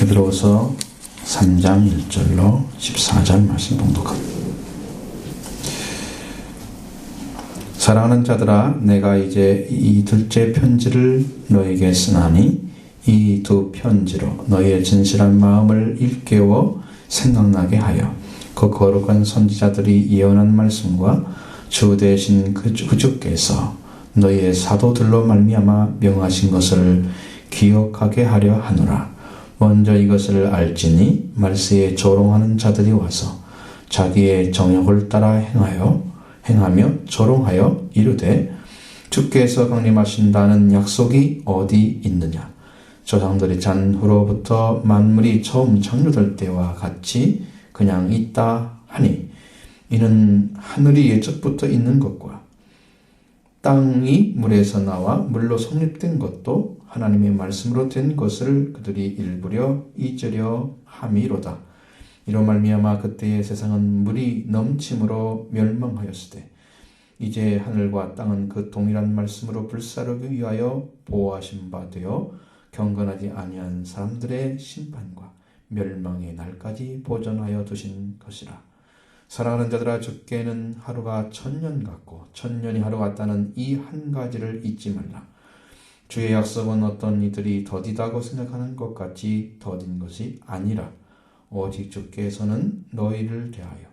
베드로후서 3장 1절로 14절 말씀 봉독합니다. 사랑하는 자들아, 내가 이제 이 둘째 편지를 너에게 쓰나니 이 두 편지로 너희의 진실한 마음을 일깨워 생각나게 하여 그 거룩한 선지자들이 예언한 말씀과 주 되신 그 주께서 너희의 사도들로 말미암아 명하신 것을 기억하게 하려 하노라. 먼저 이것을 알지니 말세에 조롱하는 자들이 와서 자기의 정욕을 따라 행하며 조롱하여 이르되 주께서 강림하신다는 약속이 어디 있느냐. 조상들이 잔 후로부터 만물이 처음 창조될 때와 같이 그냥 있다 하니 이는 하늘이 예적부터 있는 것과 땅이 물에서 나와 물로 성립된 것도 하나님의 말씀으로 된 것을 그들이 일부러 잊으려 함이로다. 이로 말미암아 그때의 세상은 물이 넘침으로 멸망하였으되 이제 하늘과 땅은 그 동일한 말씀으로 불사르기 위하여 보호하신 바 되어 경건하지 아니한 사람들의 심판과 멸망의 날까지 보존하여 두신 것이라. 사랑하는 자들아, 주께는 하루가 1000년 같고 1000년이 하루 같다는 이 한 가지를 잊지 말라. 주의 약속은 어떤 이들이 더디다고 생각하는 것 같이 더딘 것이 아니라 오직 주께서는 너희를 대하여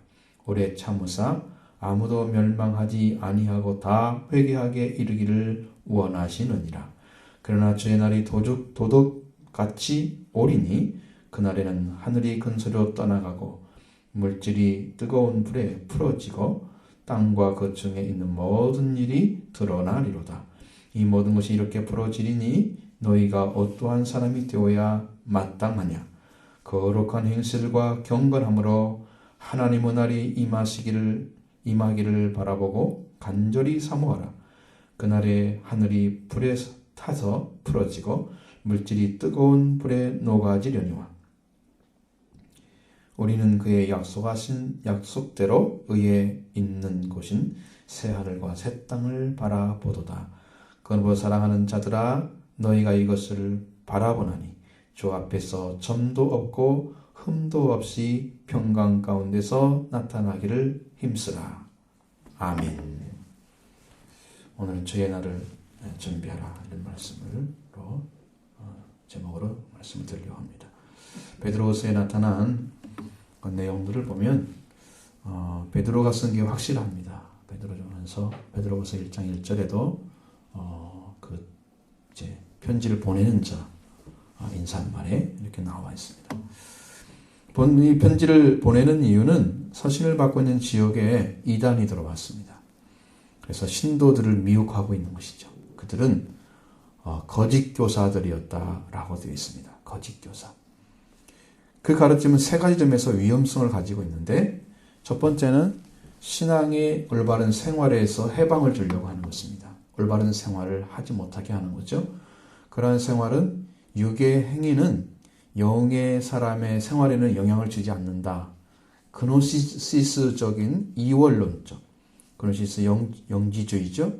오래 참으사 아무도 멸망하지 아니하고 다 회개하게 이르기를 원하시느니라. 그러나 주의 날이 도둑같이 오리니 그날에는 하늘이 큰 소리로 떠나가고 물질이 뜨거운 불에 풀어지고 땅과 그 중에 있는 모든 일이 드러나리로다. 이 모든 것이 이렇게 풀어지리니 너희가 어떠한 사람이 되어야 마땅하냐. 거룩한 행실과 경건함으로 하나님의 날이 임하기를 바라보고 간절히 사모하라. 그날에 하늘이 불에 타서 풀어지고 물질이 뜨거운 불에 녹아지려니와 우리는 그의 약속하신 약속대로 의에 있는 곳인 새 하늘과 새 땅을 바라보도다. 그러므로 사랑하는 자들아, 너희가 이것을 바라보나니 주 앞에서 점도 없고 흠도 없이 평강 가운데서 나타나기를 힘쓰라. 아멘. 오늘은 주의 날을 준비하라 이런 말씀으로 제목으로 말씀을 드리려고 합니다. 베드로후서에 나타난 그 내용들을 보면 베드로가 쓴 게 확실합니다. 베드로후서 1장 1절에도 이제 편지를 보내는 자 인사말에 이렇게 나와 있습니다. 이 편지를 보내는 이유는 서신을 받고 있는 지역에 이단이 들어왔습니다. 그래서 신도들을 미혹하고 있는 것이죠. 그들은 거짓 교사들이었다라고 되어 있습니다. 거짓 교사. 그 가르침은 세 가지 점에서 위험성을 가지고 있는데, 첫 번째는 신앙의 올바른 생활에서 해방을 주려고 하는 것입니다. 올바른 생활을 하지 못하게 하는 거죠. 그러한 생활은 육의 행위는 영의 사람의 생활에는 영향을 주지 않는다. 그노시스적인 이원론적, 그노시스 영지주의죠.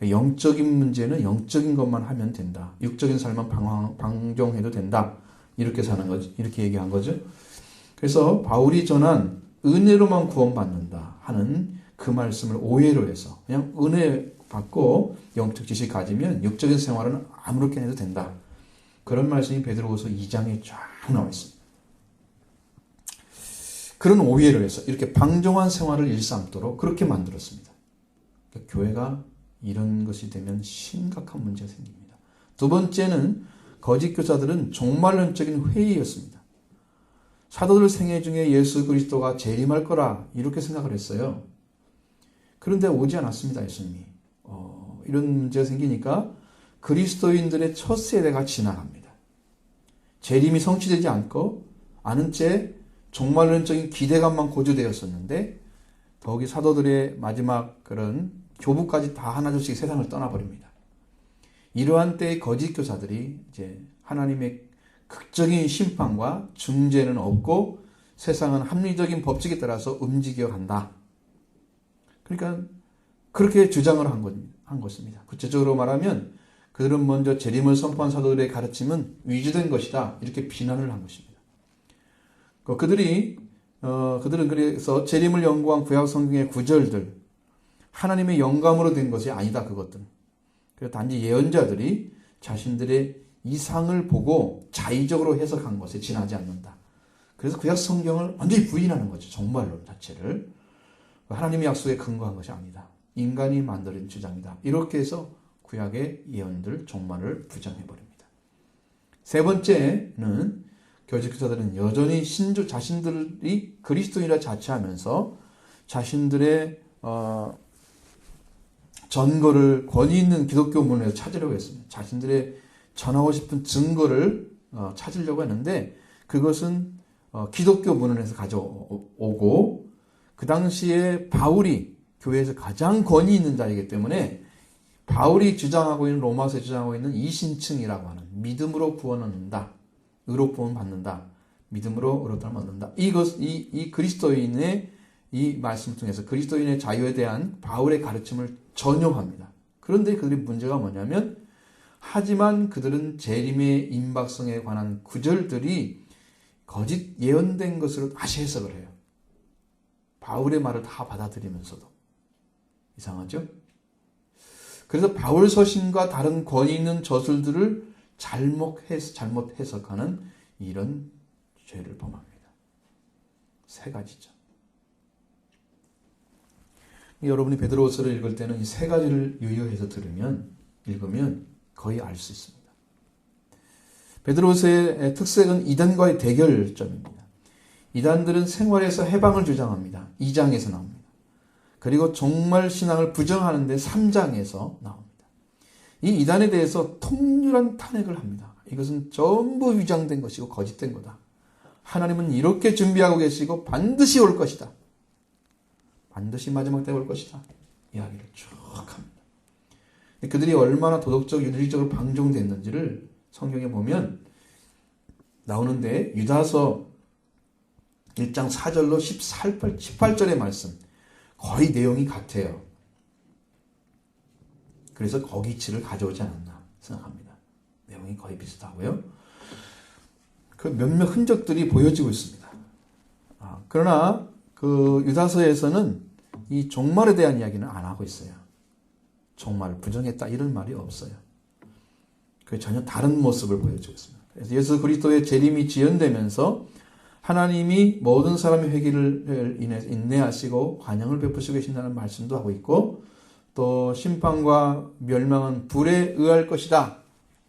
영적인 문제는 영적인 것만 하면 된다. 육적인 삶은 방종해도 된다. 이렇게 사는 거죠. 이렇게 얘기한 거죠. 그래서 바울이 전한 은혜로만 구원받는다 하는 그 말씀을 오해로 해서 그냥 은혜 받고 영적 지식 가지면 육적인 생활은 아무렇게나 해도 된다. 그런 말씀이 베드로후서 2장에 쫙 나와 있습니다. 그런 오해를 해서 이렇게 방종한 생활을 일삼도록 그렇게 만들었습니다. 그러니까 교회가 이런 것이 되면 심각한 문제가 생깁니다. 두 번째는 거짓 교사들은 종말론적인 회의였습니다. 사도들 생애 중에 예수 그리스도가 재림할 거라 이렇게 생각을 했어요. 그런데 오지 않았습니다. 예수님이. 이런 문제가 생기니까 그리스도인들의 첫 세대가 지나갑니다. 재림이 성취되지 않은 채 종말론적인 기대감만 고조되었었는데 더욱이 사도들의 마지막 그런 교부까지 다 하나둘씩 세상을 떠나버립니다. 이러한 때의 거짓 교사들이 이제 하나님의 극적인 심판과 중재는 없고 세상은 합리적인 법칙에 따라서 움직여 간다. 그러니까 그렇게 주장을 한 것입니다. 구체적으로 말하면 그들은 먼저 재림을 선포한 사도들의 가르침은 위조된 것이다. 이렇게 비난을 한 것입니다. 그들은 그래서 재림을 연구한 구약 성경의 구절들, 하나님의 영감으로 된 것이 아니다, 그것들은. 그래서 단지 예언자들이 자신들의 이상을 보고 자의적으로 해석한 것에 지나지 않는다. 그래서 구약 성경을 완전히 부인하는 거죠. 정말론 자체를. 하나님의 약속에 근거한 것이 아니다. 인간이 만들어낸 주장이다. 이렇게 해서 구약의 예언들, 종말을 부정해버립니다. 세 번째는 교직자들은 여전히 자신들이 그리스도인이라 자처하면서 자신들의 전거를 권위 있는 기독교 문에서 찾으려고 했습니다. 자신들의 전하고 싶은 증거를 찾으려고 했는데 그것은 기독교 문헌에서 가져오고 그 당시에 바울이 교회에서 가장 권위 있는 자이기 때문에 바울이 주장하고 있는 로마서에 주장하고 있는 이신층이라고 하는 믿음으로 구원 얻는다. 의로 구원 받는다. 믿음으로 의롭다함을 얻는다. 이 그리스도인의 이 말씀 통해서 그리스도인의 자유에 대한 바울의 가르침을 전용합니다. 그런데 그들의 문제가 뭐냐면 하지만 그들은 재림의 임박성에 관한 구절들이 거짓 예언된 것으로 다시 해석을 해요. 바울의 말을 다 받아들이면서도. 이상하죠? 그래서 바울 서신과 다른 권위 있는 저술들을 잘못 해석하는 이런 죄를 범합니다. 세 가지죠. 여러분이 베드로후서를 읽을 때는 이 세 가지를 유의해서 읽으면 거의 알 수 있습니다. 베드로후서의 특색은 이단과의 대결점입니다. 이단들은 생활에서 해방을 주장합니다. 2장에서 나옵니다. 그리고 종말 신앙을 부정하는데 3장에서 나옵니다. 이 이단에 대해서 통렬한 탄핵을 합니다. 이것은 전부 위장된 것이고 거짓된 거다. 하나님은 이렇게 준비하고 계시고 반드시 올 것이다. 반드시 마지막 때 올 것이다. 이야기를 쭉 합니다. 그들이 얼마나 도덕적, 윤리적으로 방종됐는지를 성경에 보면 나오는데 유다서 1장 4절로 18절의 말씀 거의 내용이 같아요. 그래서 거기치를 가져오지 않았나 생각합니다. 내용이 거의 비슷하고요. 그 몇몇 흔적들이 보여지고 있습니다. 그러나 그 유다서에서는 이 종말에 대한 이야기는 안 하고 있어요. 종말을 부정했다 이런 말이 없어요. 그 전혀 다른 모습을 보여주고 있습니다. 그래서 예수 그리스도의 재림이 지연되면서 하나님이 모든 사람의 회개를 인해 인내하시고 관용을 베푸시고 계신다는 말씀도 하고 있고 또 심판과 멸망은 불에 의할 것이다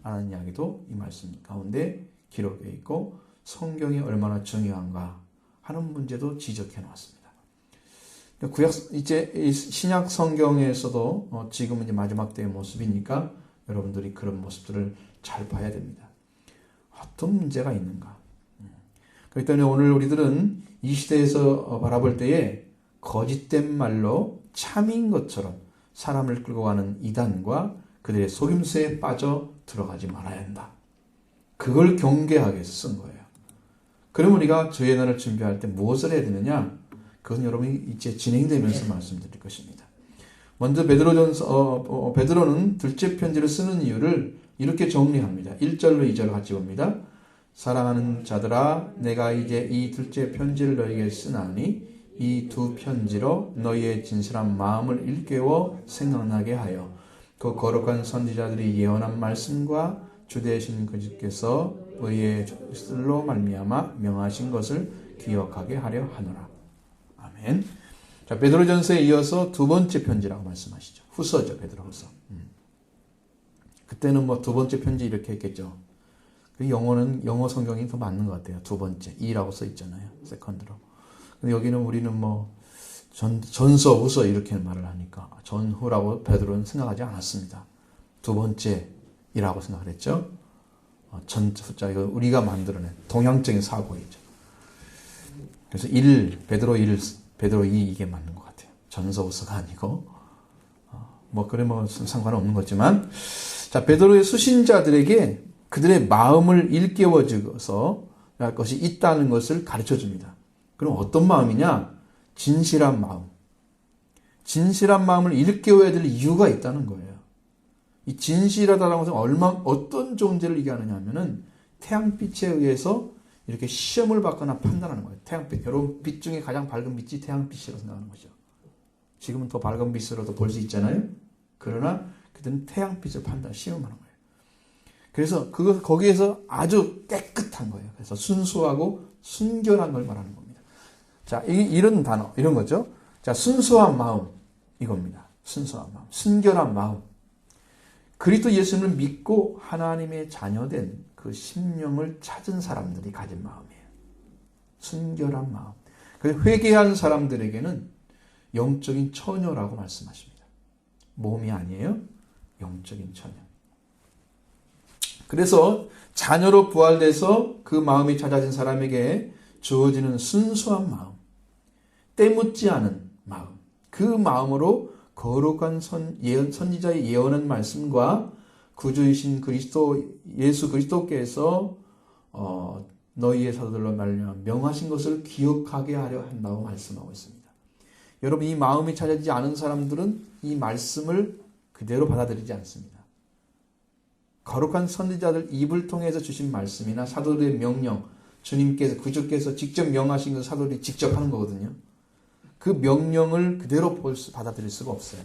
라는 이야기도 이 말씀 가운데 기록되어 있고 성경이 얼마나 중요한가 하는 문제도 지적해 놓았습니다. 이제 신약 성경에서도 지금은 이제 마지막 때의 모습이니까 여러분들이 그런 모습들을 잘 봐야 됩니다. 어떤 문제가 있는가? 그렇기 때문에 오늘 우리들은 이 시대에서 바라볼 때에 거짓된 말로 참인 것처럼 사람을 끌고 가는 이단과 그들의 속임수에 빠져 들어가지 말아야 한다. 그걸 경계하기 위해서 쓴 거예요. 그럼 우리가 주의 날을 준비할 때 무엇을 해야 되느냐? 그건 여러분이 이제 진행되면서 말씀드릴 것입니다. 먼저 베드로는 둘째 편지를 쓰는 이유를 이렇게 정리합니다. 1절로 2절을 같이 봅니다. 사랑하는 자들아 내가 이제 이 둘째 편지를 너희에게 쓰나니 이 두 편지로 너희의 진실한 마음을 일깨워 생각나게 하여 그 거룩한 선지자들이 예언한 말씀과 주되신 그주께서 의의 뜻로 말미암아 명하신 것을 기억하게 하려 하노라. 아멘. 자, 베드로전서에 이어서 두 번째 편지라고 말씀하시죠. 후서죠, 베드로후서. 그때는 뭐 두 번째 편지 이렇게 했겠죠. 그 영어 성경이 더 맞는 것 같아요. 두 번째, 이라고 써 있잖아요. 세컨드로. 근데 여기는 우리는 뭐 전서, 후서 이렇게 말을 하니까 전후라고 베드로는 생각하지 않았습니다. 두 번째이라고 생각을 했죠. 후자 이거 우리가 만들어낸 동양적인 사고이죠. 그래서 베드로 1, 베드로 2 이게 맞는 것 같아요. 전서, 후서가 아니고 그래 상관없는 거지만 자 베드로의 수신자들에게 그들의 마음을 일깨워 주어서 할 것이 있다는 것을 가르쳐 줍니다. 그럼 어떤 마음이냐? 진실한 마음. 진실한 마음을 일깨워야 될 이유가 있다는 거예요. 이 진실하다라는 것은 어떤 존재를 얘기하느냐 하면은 태양빛에 의해서 이렇게 시험을 받거나 판단하는 거예요. 태양빛. 여러분, 빛 중에 가장 밝은 빛이 태양빛이라고 생각하는 거죠. 지금은 더 밝은 빛으로도 볼 수 있잖아요. 그러나 그들은 태양빛을 시험하는 거예요. 그래서 거기에서 아주 깨끗한 거예요. 그래서 순수하고 순결한 걸 말하는 겁니다. 자, 이런 단어, 이런 거죠. 자, 순수한 마음, 이겁니다. 순수한 마음, 순결한 마음. 그리스도 예수님을 믿고 하나님의 자녀된 그 심령을 찾은 사람들이 가진 마음이에요. 순결한 마음. 그래서 회개한 사람들에게는 영적인 처녀라고 말씀하십니다. 몸이 아니에요. 영적인 처녀. 그래서 자녀로 부활돼서 그 마음이 찾아진 사람에게 주어지는 순수한 마음, 때묻지 않은 마음, 그 마음으로 거룩한 선지자의 예언한 말씀과 구주이신 예수 그리스도께서 너희의 사도들로 말미암아 명하신 것을 기억하게 하려 한다고 말씀하고 있습니다. 여러분, 이 마음이 찾아지지 않은 사람들은 이 말씀을 그대로 받아들이지 않습니다. 거룩한 선지자들 입을 통해서 주신 말씀이나 사도들의 명령, 구주께서 직접 명하신 것을 사도들이 직접 하는 거거든요. 그 명령을 그대로 받아들일 수가 없어요.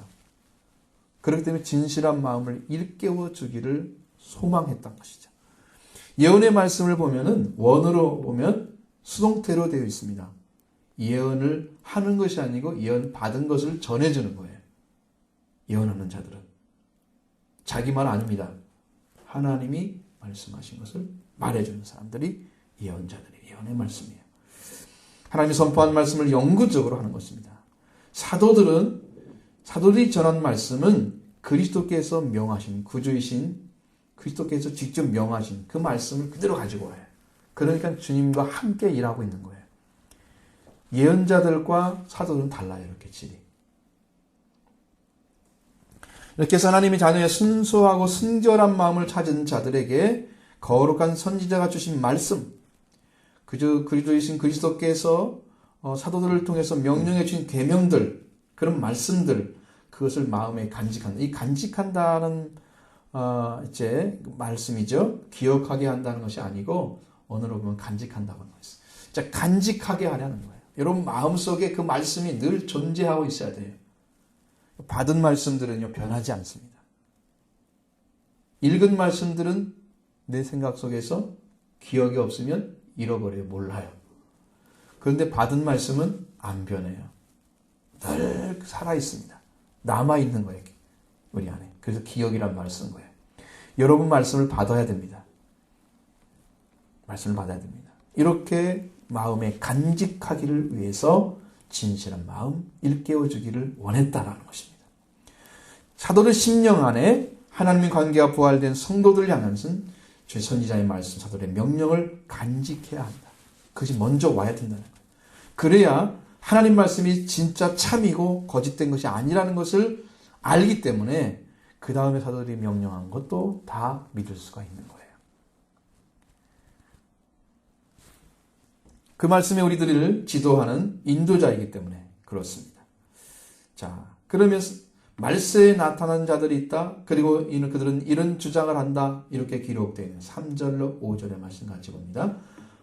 그렇기 때문에 진실한 마음을 일깨워 주기를 소망했던 것이죠. 예언의 말씀을 보면은 원어로 보면 수동태로 되어 있습니다. 예언을 하는 것이 아니고 예언 받은 것을 전해주는 거예요. 예언하는 자들은 자기 말 아닙니다. 하나님이 말씀하신 것을 말해주는 사람들이 예언자들이 예언의 말씀이에요. 하나님이 선포한 말씀을 영구적으로 하는 것입니다. 사도들이 전한 말씀은 그리스도께서 명하신, 구주이신 그리스도께서 직접 명하신 그 말씀을 그대로 가지고 와요. 그러니까 주님과 함께 일하고 있는 거예요. 예언자들과 사도들은 달라요. 이렇게 질이. 이렇게 해서 하나님의 자녀의 순수하고 순결한 마음을 찾은 자들에게 거룩한 선지자가 주신 말씀, 그리스도이신 그리스도께서 사도들을 통해서 명령해 주신 계명들, 그런 말씀들, 그것을 마음에 간직한다. 이 간직한다는 이제 말씀이죠. 기억하게 한다는 것이 아니고 언어로 보면 간직한다고 하는 것이죠. 자, 간직하게 하려는 거예요. 여러분 마음속에 그 말씀이 늘 존재하고 있어야 돼요. 받은 말씀들은요 변하지 않습니다. 읽은 말씀들은 내 생각 속에서 기억이 없으면 잃어버려요. 몰라요. 그런데 받은 말씀은 안 변해요. 늘 살아있습니다. 남아있는 거예요. 우리 안에. 그래서 기억이란 말을 쓴 거예요. 여러분 말씀을 받아야 됩니다. 말씀을 받아야 됩니다. 이렇게 마음에 간직하기를 위해서 진실한 마음 일깨워주기를 원했다라는 것입니다. 사도들 심령 안에 하나님의 관계가 부활된 성도들 향해서는 주의 선지자의 말씀, 사도들의 명령을 간직해야 한다. 그것이 먼저 와야 된다는 거예요. 그래야 하나님 말씀이 진짜 참이고 거짓된 것이 아니라는 것을 알기 때문에 그 다음에 사도들이 명령한 것도 다 믿을 수가 있는 거예요. 그 말씀이 우리들을 지도하는 인도자이기 때문에 그렇습니다. 자, 그러면 말세에 나타난 자들이 있다. 그리고 그들은 이런 주장을 한다. 이렇게 기록되어 있는 3절로 5절의 말씀 같이 봅니다.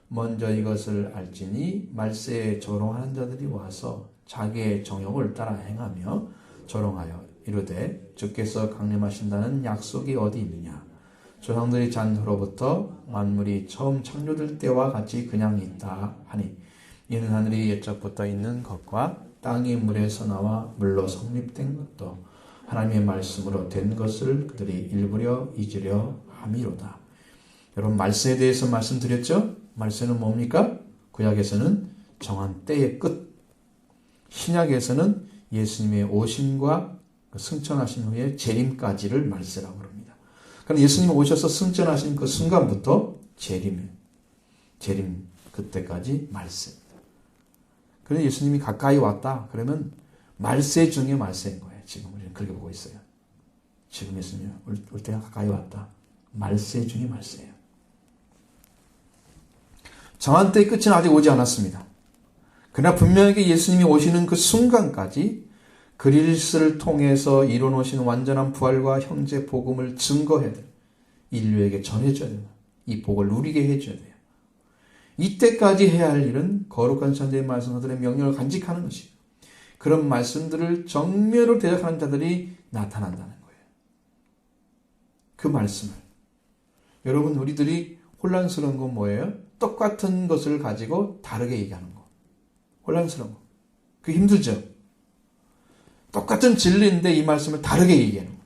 먼저 이것을 알지니 말세에 조롱하는 자들이 와서 자기의 정욕을 따라 행하며 조롱하여 이르되 주께서 강림하신다는 약속이 어디 있느냐. 조상들이 잔후로부터 만물이 처음 창조될 때와 같이 그냥 있다 하니 이는 하늘이 옛적부터 있는 것과 땅이 물에서 나와 물로 성립된 것도 하나님의 말씀으로 된 것을 그들이 일부러 잊으려 함이로다. 여러분 말세에 대해서 말씀드렸죠? 말세는 뭡니까? 구약에서는 정한 때의 끝, 신약에서는 예수님의 오심과 승천하신 후에 재림까지를 말세라고 합니다. 그럼 예수님이 오셔서 승천하신 그 순간부터 재림 그때까지 말세입니다. 그런데 예수님이 가까이 왔다 그러면 말세 중에 말세인 거예요. 지금 우리는 그렇게 보고 있어요. 지금 예수님이 올 때가 가까이 왔다. 말세 중에 말세예요. 정한 때의 끝은 아직 오지 않았습니다. 그러나 분명하게 예수님이 오시는 그 순간까지 그리스를 통해서 이뤄놓으신 완전한 부활과 형제 복음을 증거해야 돼요. 인류에게 전해줘야 돼요. 이 복을 누리게 해줘야 돼요. 이때까지 해야 할 일은 거룩한 선지의 말씀들의 명령을 간직하는 것이에요. 그런 말씀들을 정면으로 대적하는 자들이 나타난다는 거예요. 그 말씀을. 여러분, 우리들이 혼란스러운 건 뭐예요? 똑같은 것을 가지고 다르게 얘기하는 거. 혼란스러운 거. 그게 힘들죠? 똑같은 진리인데 이 말씀을 다르게 얘기하는 거.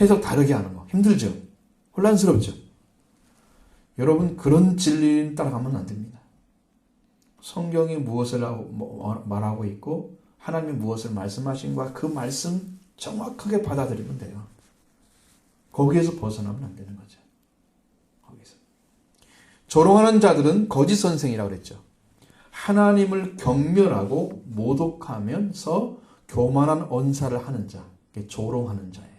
해석 다르게 하는 거. 힘들죠? 혼란스럽죠? 여러분, 그런 진리를 따라가면 안 됩니다. 성경이 무엇을 말하고 있고 하나님이 무엇을 말씀하신과 그 말씀 정확하게 받아들이면 돼요. 거기에서 벗어나면 안 되는 거죠. 거기서. 조롱하는 자들은 거짓 선생이라고 그랬죠. 하나님을 경멸하고 모독하면서 교만한 언사를 하는 자, 조롱하는 자예요.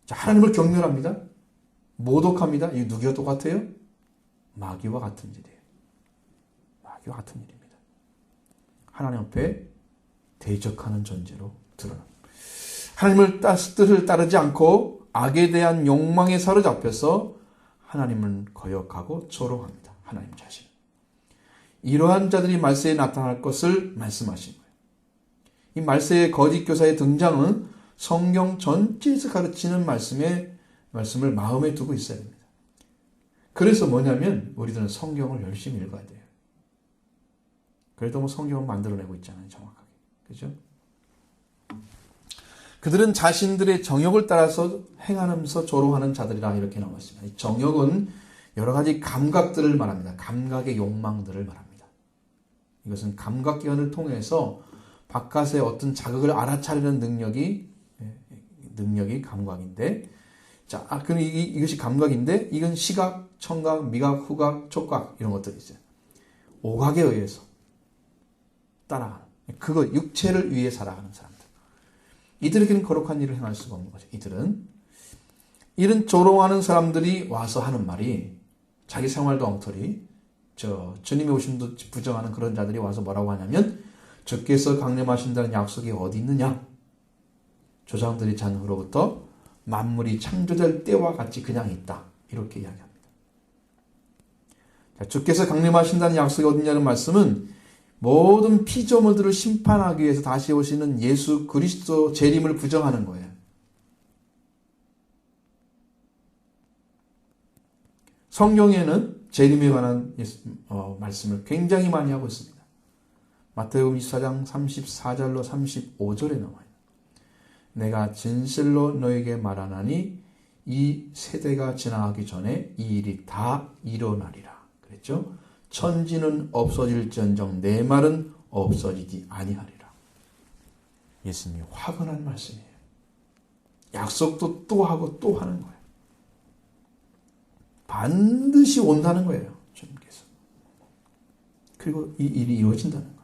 자, 하나님을 경멸합니다. 모독합니다. 이 누구와 똑같아요? 마귀와 같은 일이에요. 마귀와 같은 일입니다. 하나님 앞에 대적하는 존재로 드러납니다. 하나님을 뜻을 따르지 않고 악에 대한 욕망에 사로잡혀서 하나님을 거역하고 조롱합니다. 하나님 자신. 이러한 자들이 말세에 나타날 것을 말씀하신 거예요. 이 말세의 거짓 교사의 등장은 성경 전체에서 가르치는 말씀을 마음에 두고 있어야 됩니다. 그래서 뭐냐면 우리들은 성경을 열심히 읽어야 돼요. 그래도 뭐 성경을 만들어내고 있잖아요. 정확하게. 그죠? 그들은 자신들의 정욕을 따라서 행하면서 조롱하는 자들이라 이렇게 나와 있습니다. 이 정욕은 여러 가지 감각들을 말합니다. 감각의 욕망들을 말합니다. 이것은 감각기관을 통해서 바깥의 어떤 자극을 알아차리는 능력이 감각인데, 자, 그럼 이것이 감각인데, 이건 시각, 청각, 미각, 후각, 촉각, 이런 것들이 있어요. 오각에 의해서 따라가는. 그거, 육체를 위해 살아가는 사람들. 이들에게는 거룩한 일을 행할 수가 없는 거죠. 이런 조롱하는 사람들이 와서 하는 말이, 자기 생활도 엉터리, 주님의 오심도 부정하는 그런 자들이 와서 뭐라고 하냐면, 주께서 강림하신다는 약속이 어디 있느냐? 조상들이 잔 후로부터 만물이 창조될 때와 같이 그냥 있다. 이렇게 이야기합니다. 자, 주께서 강림하신다는 약속이 어디냐는 말씀은 모든 피조물들을 심판하기 위해서 다시 오시는 예수 그리스도 재림을 부정하는 거예요. 성경에는 재림에 관한 말씀을 굉장히 많이 하고 있습니다. 마태복음 24장 34절로 35절에 나와요. 내가 진실로 너에게 말하나니 이 세대가 지나가기 전에 이 일이 다 일어나리라. 그랬죠? 천지는 없어질지언정 내 말은 없어지지 아니하리라. 예수님이 확언한 말씀이에요. 약속도 또 하고 또 하는 거예요. 반드시 온다는 거예요. 주님께서. 그리고 이 일이 이루어진다는 거예요.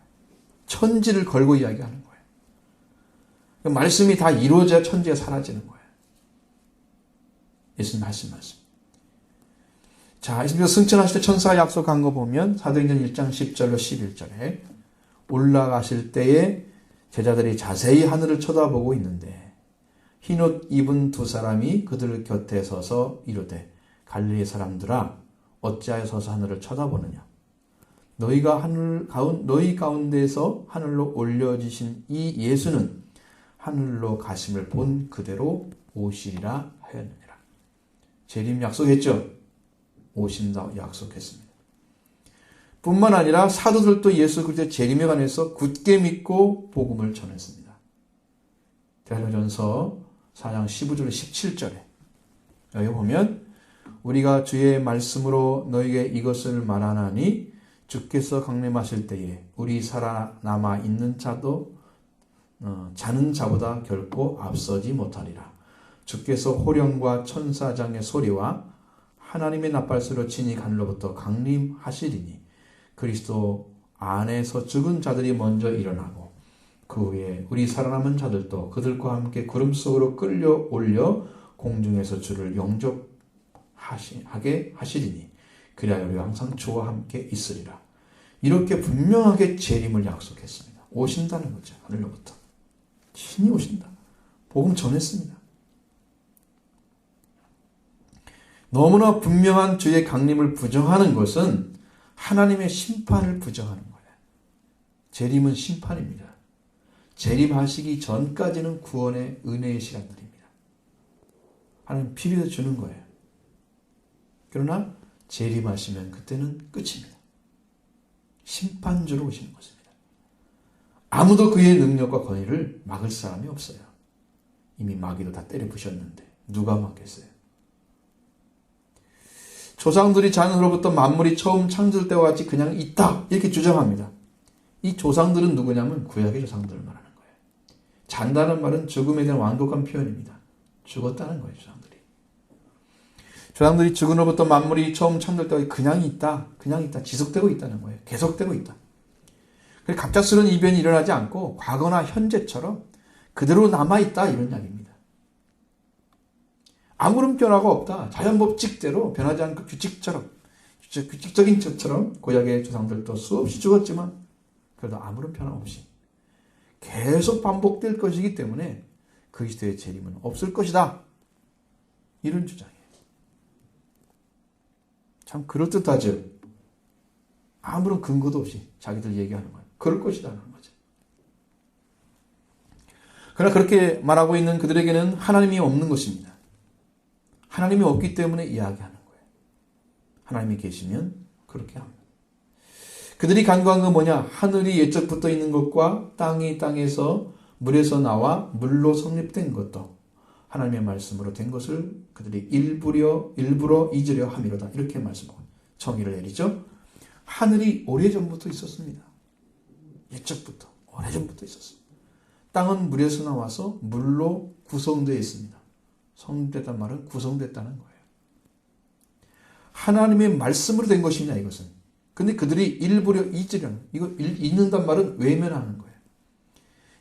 천지를 걸고 이야기하는 거예요. 말씀이 다 이루어져야 천지가 사라지는 거예요. 예수님 하신 말씀. 자, 예수님께서 승천하실 때 천사가 약속한 거 보면 사도행전 1장 10절로 11절에 올라가실 때에 제자들이 자세히 하늘을 쳐다보고 있는데 흰옷 입은 두 사람이 그들 곁에 서서 이르되 갈릴리 사람들아 어찌하여 서서 하늘을 쳐다보느냐 너희가 너희 가운데서 하늘로 올려지신 이 예수는 하늘로 가심을 본 그대로 오시리라 하였느니라. 재림 약속했죠? 오신다 약속했습니다. 뿐만 아니라 사도들도 예수 그리스도의 재림에 관해서 굳게 믿고 복음을 전했습니다. 데살로니가전서 4장 15절 17절에 여기 보면 우리가 주의 말씀으로 너에게 이것을 말하나니 주께서 강림하실 때에 우리 살아남아 있는 자는 자보다 결코 앞서지 못하리라. 주께서 호령과 천사장의 소리와 하나님의 나팔소리로 친히 하늘로부터 강림하시리니 그리스도 안에서 죽은 자들이 먼저 일어나고 그 후에 우리 살아남은 자들도 그들과 함께 구름 속으로 끌려 올려 공중에서 주를 영접하게 하시리니 그리하여 우리가 항상 주와 함께 있으리라. 이렇게 분명하게 재림을 약속했습니다. 오신다는 거죠. 하늘로부터. 신이 오신다. 복음 전했습니다. 너무나 분명한 주의 강림을 부정하는 것은 하나님의 심판을 부정하는 거예요. 재림은 심판입니다. 재림하시기 전까지는 구원의 은혜의 시간들입니다. 하나님 필요해 주는 거예요. 그러나 재림하시면 그때는 끝입니다. 심판주로 오시는 것입니다. 아무도 그의 능력과 권위를 막을 사람이 없어요. 이미 마귀도 다 때려 부셨는데 누가 막겠어요? 조상들이 자연으로부터 만물이 처음 창조될 때와 같이 그냥 있다 이렇게 주장합니다. 이 조상들은 누구냐면 구약의 조상들을 말하는 거예요. 잔다는 말은 죽음에 대한 완곡한 표현입니다. 죽었다는 거예요. 조상들이 죽음으로부터 만물이 처음 창조될 때와 그냥 있다 지속되고 있다는 거예요. 계속되고 있다. 갑작스러운 이변이 일어나지 않고 과거나 현재처럼 그대로 남아있다 이런 이야기입니다. 아무런 변화가 없다. 자연 법칙대로 변하지 않고 규칙적인 것처럼 구약의 조상들도 수없이 죽었지만 그래도 아무런 변화 없이 계속 반복될 것이기 때문에 그리스도의 재림은 없을 것이다. 이런 주장이에요. 참 그럴듯하죠. 아무런 근거도 없이 자기들 얘기하는 거예요. 그럴 것이다라는 거죠. 그러나 그렇게 말하고 있는 그들에게는 하나님이 없는 것입니다. 하나님이 없기 때문에 이야기하는 거예요. 하나님이 계시면 그렇게 합니다. 그들이 간구한 건 뭐냐? 하늘이 예적부터 있는 것과 땅이 땅에서 물에서 나와 물로 성립된 것도 하나님의 말씀으로 된 것을 그들이 일부러 잊으려 함이로다. 이렇게 말씀하고 정의를 내리죠. 하늘이 오래전부터 있었습니다. 예적부터 오래전부터 있었습니다. 땅은 물에서 나와서 물로 구성되어 있습니다. 성립됐다는 말은 구성됐다는 거예요. 하나님의 말씀으로 된 것이냐 이것은. 근데 그들이 일부러 잊으려는, 이거 잊는단 말은 외면하는 거예요.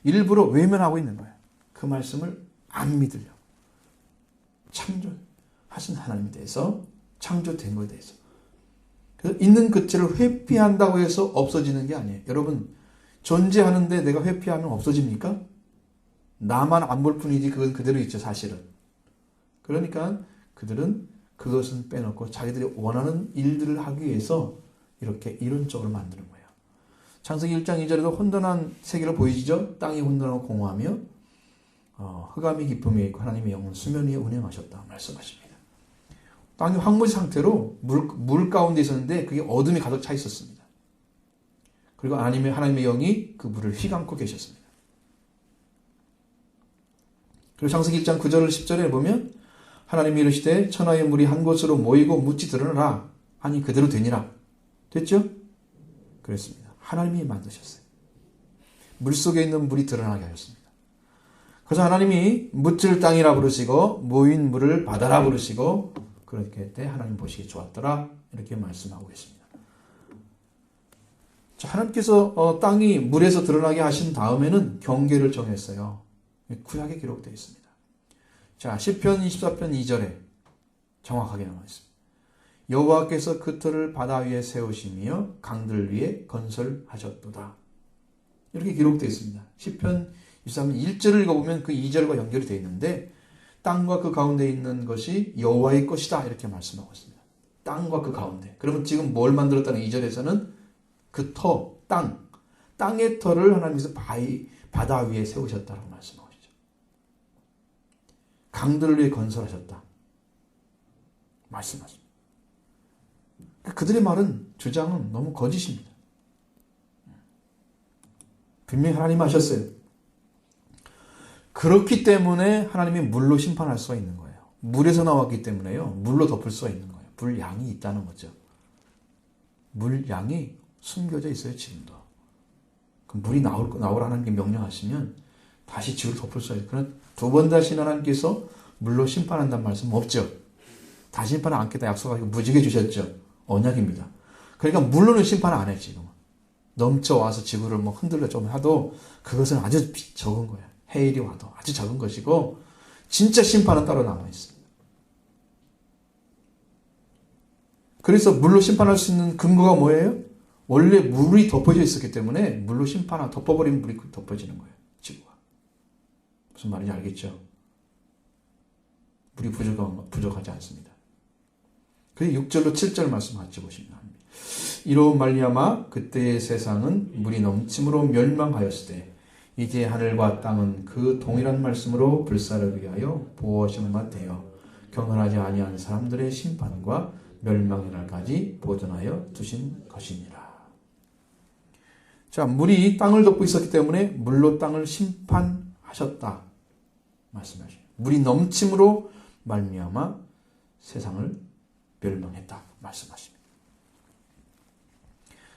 일부러 외면하고 있는 거예요. 그 말씀을 안 믿으려. 창조하신 하나님에 대해서, 창조된 것에 대해서. 그래서 있는 그체를 회피한다고 해서 없어지는 게 아니에요. 여러분, 존재하는데 내가 회피하면 없어집니까? 나만 안 볼 뿐이지 그건 그대로 있죠, 사실은. 그러니까 그들은 그것은 빼놓고 자기들이 원하는 일들을 하기 위해서 이렇게 이론적으로 만드는 거예요. 창세기 1장 2절에도 혼돈한 세계를 보이시죠? 땅이 혼돈하고 공허하며 흑암이 깊음에 있고 하나님의 영은 수면 위에 운행하셨다 말씀하십니다. 땅이 황무지 상태로 물 가운데 있었는데 그게 어둠이 가득 차 있었습니다. 그리고 하나님의 영이 그 물을 휘감고 계셨습니다. 그리고 창세기 1장 9절 10절에 보면 하나님이 이르시되 천하의 물이 한 곳으로 모이고 묻지 드러나라 하니 그대로 되니라. 됐죠? 그랬습니다. 하나님이 만드셨어요. 물속에 있는 물이 드러나게 하셨습니다. 그래서 하나님이 묻을 땅이라 부르시고 모인 물을 바다라 부르시고 그렇게 할 때 하나님 보시기 좋았더라 이렇게 말씀하고 있습니다. 자, 하나님께서 땅이 물에서 드러나게 하신 다음에는 경계를 정했어요. 구약에 기록되어 있습니다. 자, 시편 24편 2절에 정확하게 나와 있습니다. 여호와께서 그 터를 바다 위에 세우시며 강들 위에 건설하셨도다. 이렇게 기록되어 있습니다. 시편 23편 1절을 읽어보면 그 2절과 연결이 되어 있는데 땅과 그 가운데 있는 것이 여호와의 것이다 이렇게 말씀하고 있습니다. 땅과 그 가운데. 그러면 지금 뭘 만들었다는 2절에서는 그 터, 땅의 터를 하나님께서 바다 위에 세우셨다고 말씀하고 있죠. 강들 위에 건설하셨다. 말씀하십니다. 그들의 말은, 주장은 너무 거짓입니다. 분명히 하나님 하셨어요. 그렇기 때문에 하나님이 물로 심판할 수가 있는 거예요. 물에서 나왔기 때문에요. 물로 덮을 수가 있는 거예요. 물량이 있다는 거죠. 물량이 숨겨져 있어요, 지금도. 그 물이 나오라 하나님께 명령하시면 다시 지구를 덮을 수가 있어요. 그러나 두 번 다시 하나님께서 물로 심판한다는 말씀 없죠. 다시 심판 않겠다 약속하시고 무지개 주셨죠. 언약입니다. 그러니까 물로는 심판 안 해요, 지금. 넘쳐와서 지구를 흔들려 좀 하도 그것은 아주 적은 거예요. 해일이 와도 아주 적은 것이고, 진짜 심판은 따로 남아있습니다. 그래서 물로 심판할 수 있는 근거가 뭐예요? 원래 물이 덮어져 있었기 때문에 물로 덮어버리면 물이 덮어지는 거예요, 지구가. 무슨 말인지 알겠죠? 물이 부족하지 않습니다. 그리고 6절로 7절 말씀 같이 보시면 합니다. 이로 말미암아 그때의 세상은 물이 넘침으로 멸망하였을 때 이제 하늘과 땅은 그 동일한 말씀으로 불사를 위하여 보호하심을 받되어 경건하지 아니한 사람들의 심판과 멸망의 날까지 보존하여 두신 것이니라. 자, 물이 땅을 덮고 있었기 때문에 물로 땅을 심판하셨다 말씀하십니다. 물이 넘침으로 말미암아 세상을 멸망했다 말씀하십니다.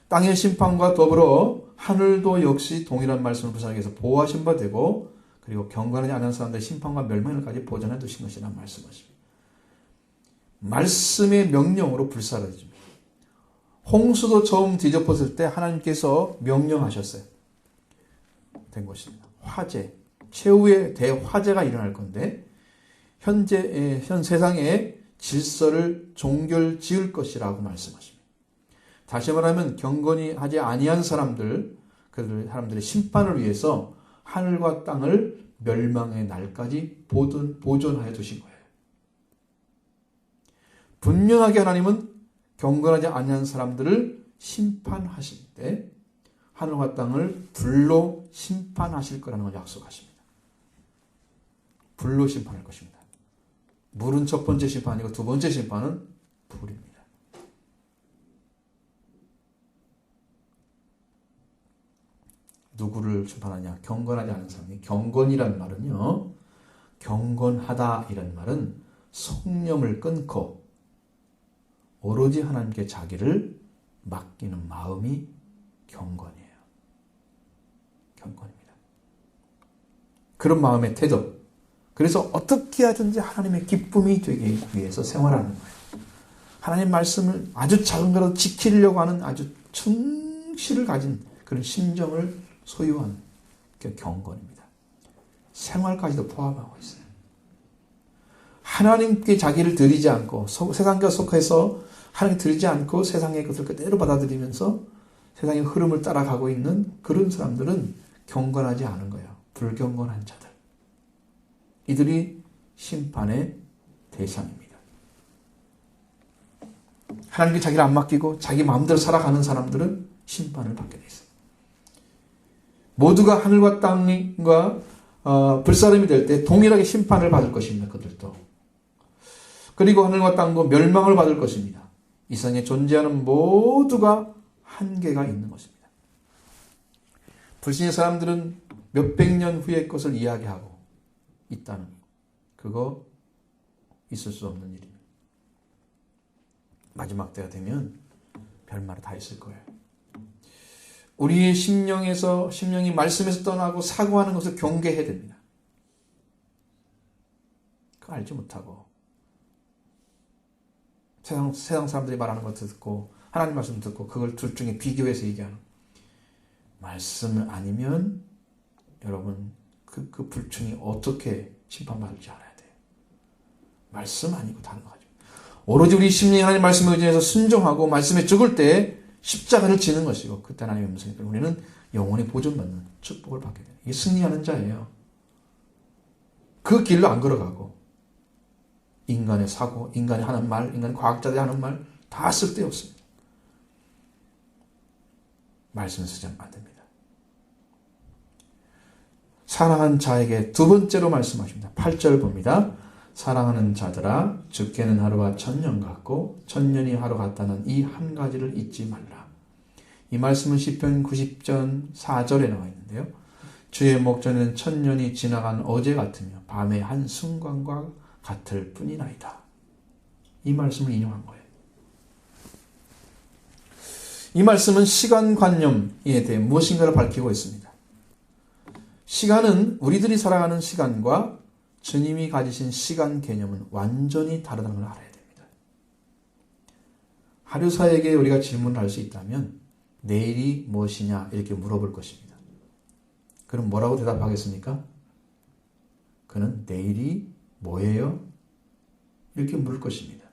땅의 심판과 더불어 하늘도 역시 동일한 말씀을 불사하기 위해서 보호하신 바 되고 그리고 경건하지 않은 사람들의 심판과 멸망을까지 보존해 두신 것이라 말씀하십니다. 말씀의 명령으로 불사르집니다. 홍수도 처음 뒤덮었을 때 하나님께서 명령하셨어요. 된 것입니다. 화재, 최후의 대화재가 일어날 건데 현 세상에 질서를 종결 지을 것이라고 말씀하십니다. 다시 말하면 경건히 하지 아니한 사람들의 심판을 위해서 하늘과 땅을 멸망의 날까지 보존하여 두신 거예요. 분명하게 하나님은 경건하지 아니한 사람들을 심판하실 때 하늘과 땅을 불로 심판하실 거라는 걸 약속하십니다. 불로 심판할 것입니다. 물은 첫 번째 심판이고 두 번째 심판은 불입니다. 누구를 심판하냐? 경건하지 않은 사람이. 경건이란 말은요, 경건하다 이란 말은 속념을 끊고 오로지 하나님께 자기를 맡기는 마음이 경건이에요. 경건입니다. 그런 마음의 태도. 그래서 어떻게 하든지 하나님의 기쁨이 되기 위해서 생활하는 거예요. 하나님 말씀을 아주 작은 거라도 지키려고 하는 아주 충실을 가진 그런 심정을 소유한 게 경건입니다. 생활까지도 포함하고 있어요. 하나님께 자기를 드리지 않고 세상과 속해서 하나님께 드리지 않고 세상의 것을 그대로 받아들이면서 세상의 흐름을 따라가고 있는 그런 사람들은 경건하지 않은 거예요. 불경건한 자들. 이들이 심판의 대상입니다. 하나님께 자기를 안 맡기고 자기 마음대로 살아가는 사람들은 심판을 받게 돼 있어요. 모두가 하늘과 땅과 불사름이 될 때 동일하게 심판을 받을 것입니다. 그들도. 그리고 하늘과 땅도 멸망을 받을 것입니다. 이 세상에 존재하는 모두가 한계가 있는 것입니다. 불신의 사람들은 몇백 년 후의 것을 이야기하고 있다는 그거 있을 수 없는 일입니다. 마지막 때가 되면 별말 다 있을 거예요. 우리의 심령이 말씀에서 떠나고 사고하는 것을 경계해야 됩니다. 그거 알지 못하고 세상 사람들이 말하는 것을 듣고 하나님 말씀 듣고 그걸 둘 중에 비교해서 얘기하는 말씀 아니면 여러분 그 불충이 어떻게 심판받을지 알아야 돼요. 말씀 아니고 다른 거죠. 오로지 우리 심령이 하나님 말씀에 의지해서 순종하고 말씀에 죽을 때 십자가를 지는 것이고 그때 하나님의 음성이 우리는 영원히 보존받는 축복을 받게 돼요. 이게 승리하는 자예요. 그 길로 안 걸어가고 인간의 사고, 인간이 하는 말, 인간의 과학자들이 하는 말 다 쓸데없습니다. 말씀을 쓰지 않으면 안 됩니다. 사랑하는 자에게 두 번째로 말씀하십니다. 8절 봅니다. 사랑하는 자들아 주께는 하루가 천년 같고 천년이 하루 같다는 이 한 가지를 잊지 말라. 이 말씀은 시편 90편 4절에 나와 있는데요. 주의 목전에는 천년이 지나간 어제 같으며 밤의 한 순간과 같을 뿐이나이다. 이 말씀을 인용한 거예요. 이 말씀은 시간관념에 대해 무엇인가를 밝히고 있습니다. 시간은 우리들이 살아가는 시간과 주님이 가지신 시간 개념은 완전히 다르다는 걸 알아야 됩니다. 하류사에게 우리가 질문을 할 수 있다면 내일이 무엇이냐 이렇게 물어볼 것입니다. 그럼 뭐라고 대답하겠습니까? 그는 내일이 뭐예요? 이렇게 물을 것입니다.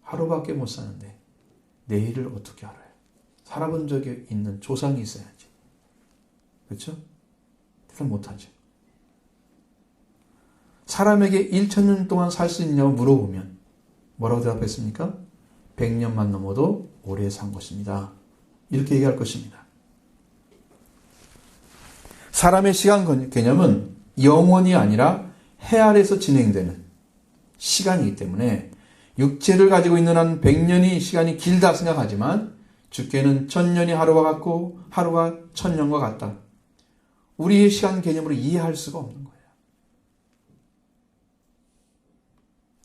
하루밖에 못 사는데 내일을 어떻게 알아요? 살아본 적이 있는 조상이 있어야지. 그렇죠? 대답 못하죠. 사람에게 1,000년 동안 살 수 있냐고 물어보면 뭐라고 대답했습니까? 100년만 넘어도 오래 산 것입니다. 이렇게 얘기할 것입니다. 사람의 시간 개념은 영원이 아니라 해 아래서 진행되는 시간이기 때문에 육체를 가지고 있는 한 100년이 시간이 길다 생각하지만 주께는 1000년이 하루와 같고 하루가 1000년과 같다. 우리의 시간 개념으로 이해할 수가 없는 거예요.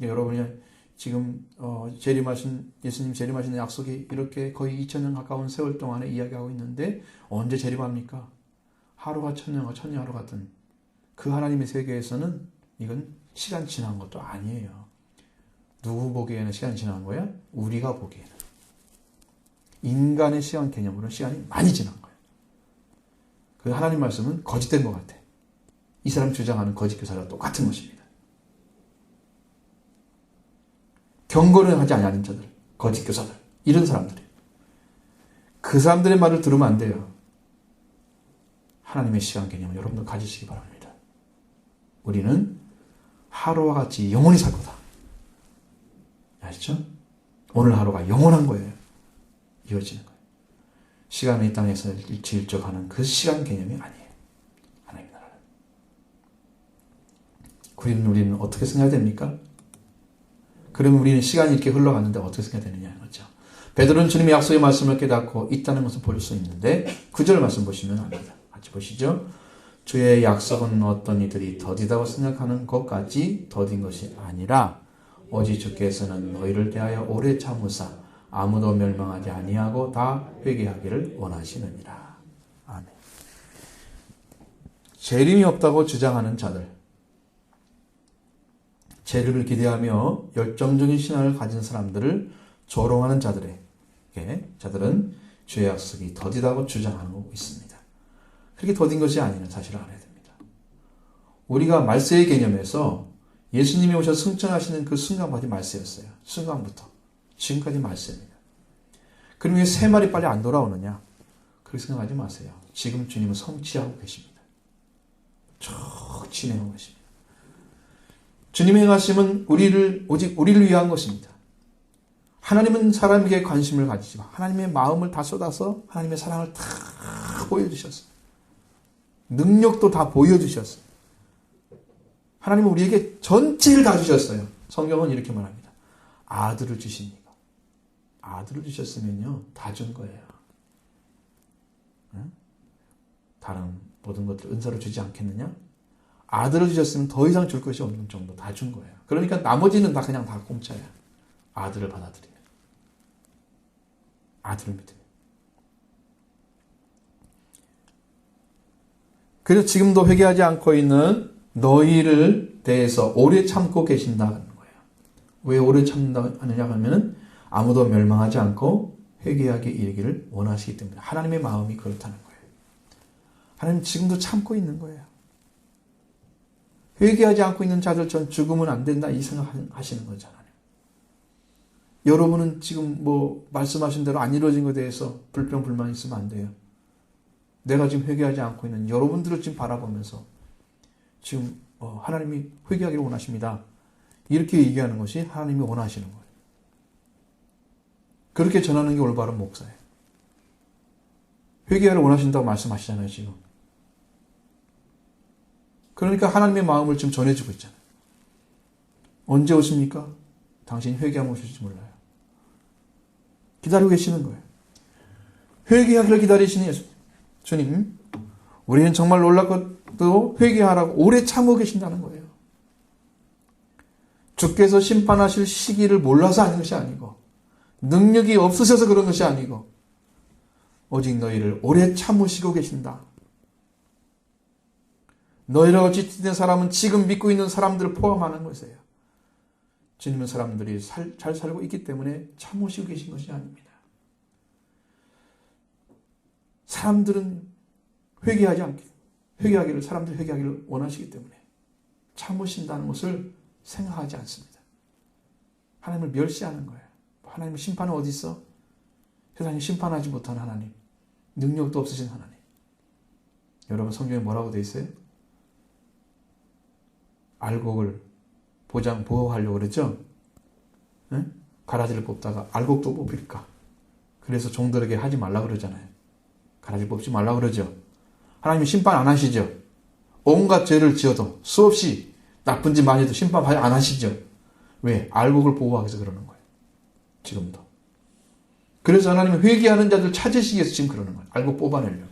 여러분이 지금 예수님 재림하신 약속이 이렇게 거의 2000년 가까운 세월 동안에 이야기하고 있는데 언제 재림합니까? 하루가 1000년과 1000년 하루 같은 그 하나님의 세계에서는 이건 시간 지난 것도 아니에요. 누구 보기에는 시간이 지난 거야? 우리가 보기에는. 인간의 시간 개념으로는 시간이 많이 지난 거예요. 그 하나님 말씀은 거짓된 것 같아. 이 사람 주장하는 거짓 교사와 똑같은 것입니다. 경고를 하지 않는 자들, 거짓 교사들, 이런 사람들이. 그 사람들의 말을 들으면 안 돼요. 하나님의 시간 개념을 여러분들 가지시기 바랍니다. 우리는 하루와 같이 영원히 살 거다. 아시죠? 오늘 하루가 영원한 거예요. 이어지는 거예요. 시간이 이 땅에서 일적하는 그 시간 개념이 아니에요. 하나님의 나라는. 그러면 우리는 어떻게 생각해야 됩니까? 그러면 우리는 시간이 이렇게 흘러가는데 어떻게 생각해야 되느냐는 거죠. 베드로는 주님의 약속의 말씀을 깨닫고 있다는 것을 볼 수 있는데 9절 말씀 보시면 압니다. 같이 보시죠. 주의 약속은 어떤 이들이 더디다고 생각하는 것까지 더딘 것이 아니라 오직 주께서는 너희를 대하여 오래 참으사 아무도 멸망하지 아니하고 다 회개하기를 원하시느니라. 아멘. 재림이 없다고 주장하는 자들, 재림을 기대하며 열정적인 신앙을 가진 사람들을 조롱하는 자들은 주의 약속이 더디다고 주장하고 있습니다. 그렇게 더딘 것이 아니라는 사실을 알아야 됩니다. 우리가 말세의 개념에서 예수님이 오셔서 승천하시는 그 순간까지 말세였어요. 순간부터 지금까지 말세입니다. 그럼 왜 세 마리 빨리 안 돌아오느냐? 그렇게 생각하지 마세요. 지금 주님은 성취하고 계십니다. 쭉 진행하고 계십니다. 주님의 행하심은 오직 우리를 위한 것입니다. 하나님은 사람에게 관심을 가지지만 하나님의 마음을 다 쏟아서 하나님의 사랑을 다 보여주셨어요. 능력도 다 보여주셨어요. 하나님은 우리에게 전체를 다 주셨어요. 성경은 이렇게 말합니다. 아들을 주시니까. 아들을 주셨으면요, 다 준 거예요. 응? 다른 모든 것들 은사로 주지 않겠느냐? 아들을 주셨으면 더 이상 줄 것이 없는 정도 다 준 거예요. 그러니까 나머지는 다 그냥 다 공짜야. 아들을 받아들이면. 아들을 믿으면. 그래서 지금도 회개하지 않고 있는 너희를 대해서 오래 참고 계신다는 거예요. 왜 오래 참는다 하느냐 하면 아무도 멸망하지 않고 회개하게 이르기를 원하시기 때문에 하나님의 마음이 그렇다는 거예요. 하나님 지금도 참고 있는 거예요. 회개하지 않고 있는 자들 전 죽으면 안 된다 이 생각하시는 거잖아요. 여러분은 지금 말씀하신 대로 안 이루어진 것에 대해서 불평 불만 있으면 안 돼요. 내가 지금 회개하지 않고 있는 여러분들을 지금 바라보면서 지금 하나님이 회개하기를 원하십니다. 이렇게 얘기하는 것이 하나님이 원하시는 거예요. 그렇게 전하는 게 올바른 목사예요. 회개하기를 원하신다고 말씀하시잖아요, 지금. 그러니까 하나님의 마음을 지금 전해주고 있잖아요. 언제 오십니까? 당신이 회개하면 오실지 몰라요. 기다리고 계시는 거예요. 회개하기를 기다리시는 예수. 주님, 우리는 정말 놀랍고도 회개하라고 오래 참고 계신다는 거예요. 주께서 심판하실 시기를 몰라서 하는 것이 아니고 능력이 없으셔서 그런 것이 아니고 오직 너희를 오래 참으시고 계신다. 너희라고 지칭된 사람은 지금 믿고 있는 사람들을 포함하는 것이에요. 주님은 사람들이 잘 살고 있기 때문에 참으시고 계신 것이 아닙니다. 사람들은 사람들이 회개하기를 원하시기 때문에 참으신다는 것을 생각하지 않습니다. 하나님을 멸시하는 거예요. 하나님의 심판은 어디 있어? 세상에 심판하지 못한 하나님, 능력도 없으신 하나님. 여러분 성경에 뭐라고 돼 있어요? 알곡을 보호하려고 그랬죠? 네? 가라지를 뽑다가 알곡도 뽑힐까? 그래서 종들에게 하지 말라 그러잖아요. 가라지 뽑지 말라 그러죠. 하나님이 심판 안 하시죠. 온갖 죄를 지어도 수없이 나쁜 짓 많이 해도 심판 안 하시죠. 왜? 알곡을 보호하기 위해서 그러는 거예요. 지금도. 그래서 하나님은 회개하는 자들 찾으시기 위해서 지금 그러는 거예요. 알곡 뽑아내려고.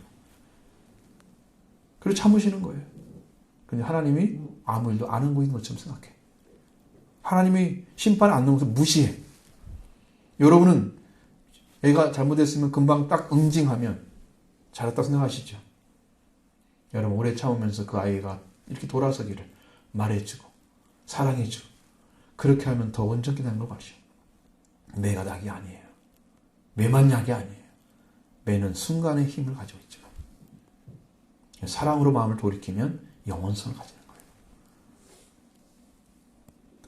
그래서 참으시는 거예요. 근데 하나님이 아무 일도 안 하고 있는 것처럼 생각해. 하나님이 심판 안 넣은 것을 무시해. 여러분은 애가 잘못했으면 금방 딱 응징하면 잘했다고 생각하시죠. 여러분 오래 참으면서 그 아이가 이렇게 돌아서기를 말해주고 사랑해주고 그렇게 하면 더 온전히 되는 걸 봐시오. 매가 낙이 아니에요. 매만 약이 아니에요. 매는 순간의 힘을 가지고 있죠. 사랑으로 마음을 돌이키면 영원성을 가지는 거예요.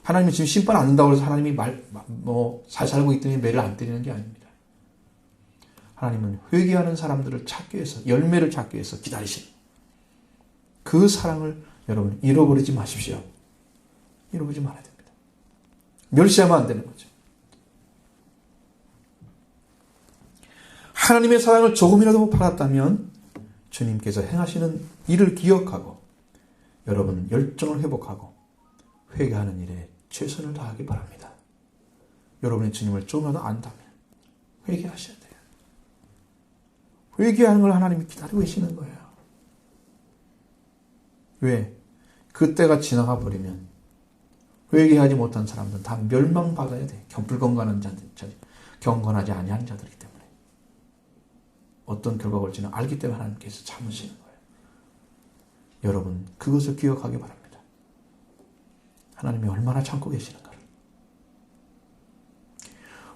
하나님이 지금 심판 안 한다고 해서 하나님이 잘 살고 있기 때문에 매를 안 때리는 게 아닙니다. 하나님은 회개하는 사람들을 찾기 위해서, 열매를 찾기 위해서 기다리시는 그 사랑을 여러분 잃어버리지 마십시오. 잃어버리지 말아야 됩니다. 멸시하면 안 되는 거죠. 하나님의 사랑을 조금이라도 못 받았다면 주님께서 행하시는 일을 기억하고 여러분 열정을 회복하고 회개하는 일에 최선을 다하기 바랍니다. 여러분의 주님을 조금이라도 안다면 회개하셔야 돼요. 회개하는 걸 하나님이 기다리고 계시는 거예요. 왜? 그때가 지나가 버리면 회개하지 못한 사람들은 다 멸망받아야 돼. 불건강한 자들, 경건하지 아니한 자들이기 때문에. 어떤 결과가 올지는 알기 때문에 하나님께서 참으시는 거예요. 여러분 그것을 기억하기 바랍니다. 하나님이 얼마나 참고 계시는가를.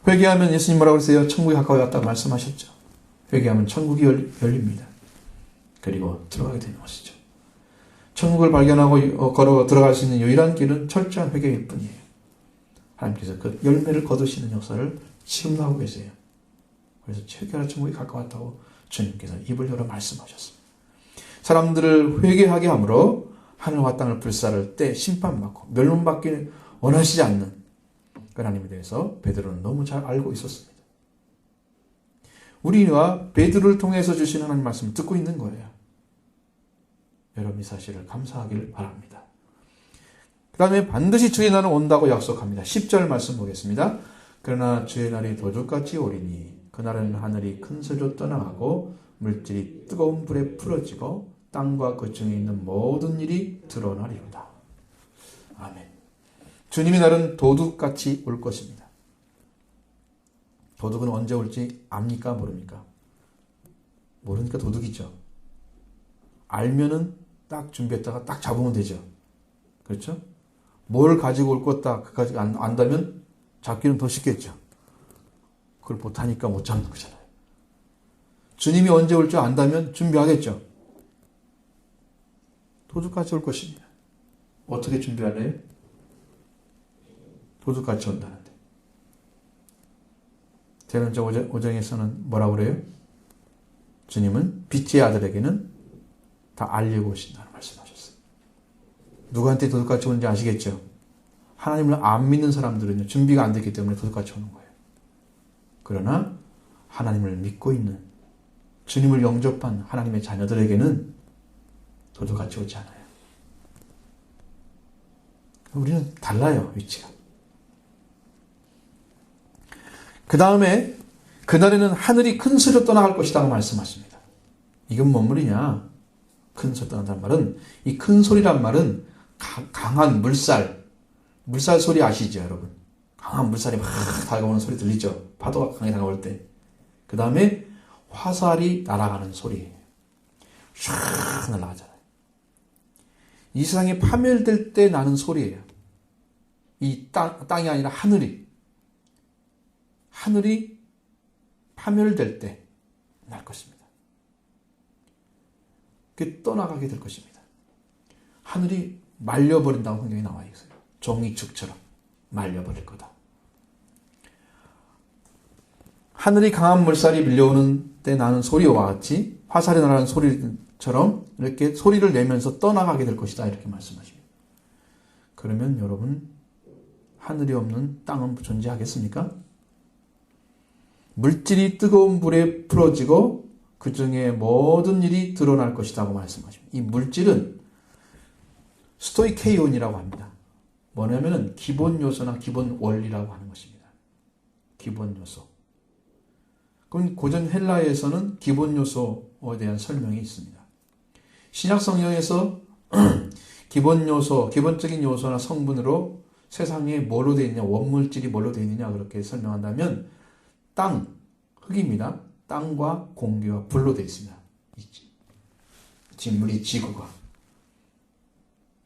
회개하면 예수님 뭐라고 그러세요? 천국이 가까이 왔다고 말씀하셨죠. 회개하면 천국이 열립니다. 그리고 들어가게 되는 것이죠. 천국을 발견하고 걸어 들어갈 수 있는 유일한 길은 철저한 회개일 뿐이에요. 하나님께서 그 열매를 거두시는 역사를 지금도 하고 계세요. 그래서 회개하라 천국이 가까웠다고 주님께서 입을 열어 말씀하셨습니다. 사람들을 회개하게 함으로 하늘과 땅을 불사를 때 심판받고 멸망받기를 원하시지 않는 그 하나님에 대해서 베드로는 너무 잘 알고 있었습니다. 우리와 베드로를 통해서 주신 하나님 말씀을 듣고 있는 거예요. 여러분 이 사실을 감사하길 바랍니다. 그 다음에 반드시 주의 날은 온다고 약속합니다. 10절 말씀 보겠습니다. 그러나 주의 날이 도둑같이 오리니 그날은 하늘이 큰 소리로 떠나가고 물질이 뜨거운 불에 풀어지고 땅과 그 중에 있는 모든 일이 드러나리로다. 아멘. 주님의 날은 도둑같이 올 것입니다. 도둑은 언제 올지 압니까? 모릅니까? 모르니까 도둑이죠. 알면은 딱 준비했다가 딱 잡으면 되죠. 그렇죠? 뭘 가지고 올 것 딱 그까지 안다면 잡기는 더 쉽겠죠. 그걸 못하니까 못 잡는 거잖아요. 주님이 언제 올 줄 안다면 준비하겠죠. 도둑같이 올 것입니다. 어떻게 준비하래요? 도둑같이 온다는데. 대변자 5장에서는 뭐라고 그래요? 주님은 빛의 아들에게는 다 알리고 오신다는 말씀하셨어요. 누구한테 도둑같이 오는지 아시겠죠? 하나님을 안 믿는 사람들은요, 준비가 안 됐기 때문에 도둑같이 오는 거예요. 그러나 하나님을 믿고 있는 주님을 영접한 하나님의 자녀들에게는 도둑같이 오지 않아요. 우리는 달라요, 위치가. 그 다음에 그날에는 하늘이 큰 소리로 떠나갈 것이라고 말씀하십니다. 이건 뭔 말이냐? 큰 소리 떠난다는 말은, 이 큰 소리란 말은 강한 물살 소리 아시죠, 여러분? 강한 물살이 막 다가오는 소리 들리죠? 파도가 강하게 다가올 때. 그 다음에 화살이 날아가는 소리예요. 샥 날아가잖아요. 이 세상이 파멸될 때 나는 소리예요. 이 땅이 아니라 하늘이 파멸될 때 날 것입니다. 그게 떠나가게 될 것입니다. 하늘이 말려버린다고 성경에 나와 있어요. 종이축처럼 말려버릴 거다. 하늘이 강한 물살이 밀려오는 때 나는 소리와 같이 화살이 나는 소리처럼 이렇게 소리를 내면서 떠나가게 될 것이다. 이렇게 말씀하십니다. 그러면 여러분, 하늘이 없는 땅은 존재하겠습니까? 물질이 뜨거운 불에 풀어지고 그 중에 모든 일이 드러날 것이라고 말씀하십니다. 이 물질은 스토이케이온이라고 합니다. 뭐냐면은 기본 요소나 기본 원리라고 하는 것입니다. 기본 요소. 그럼 고전 헬라에서는 기본 요소에 대한 설명이 있습니다. 신약 성경에서 기본 요소, 기본적인 요소나 성분으로 세상에 뭘로 되어 있느냐, 원물질이 뭘로 되어 있느냐 그렇게 설명한다면 땅, 흙입니다. 땅과 공기와 불로 되어 있습니다. 우리 지구가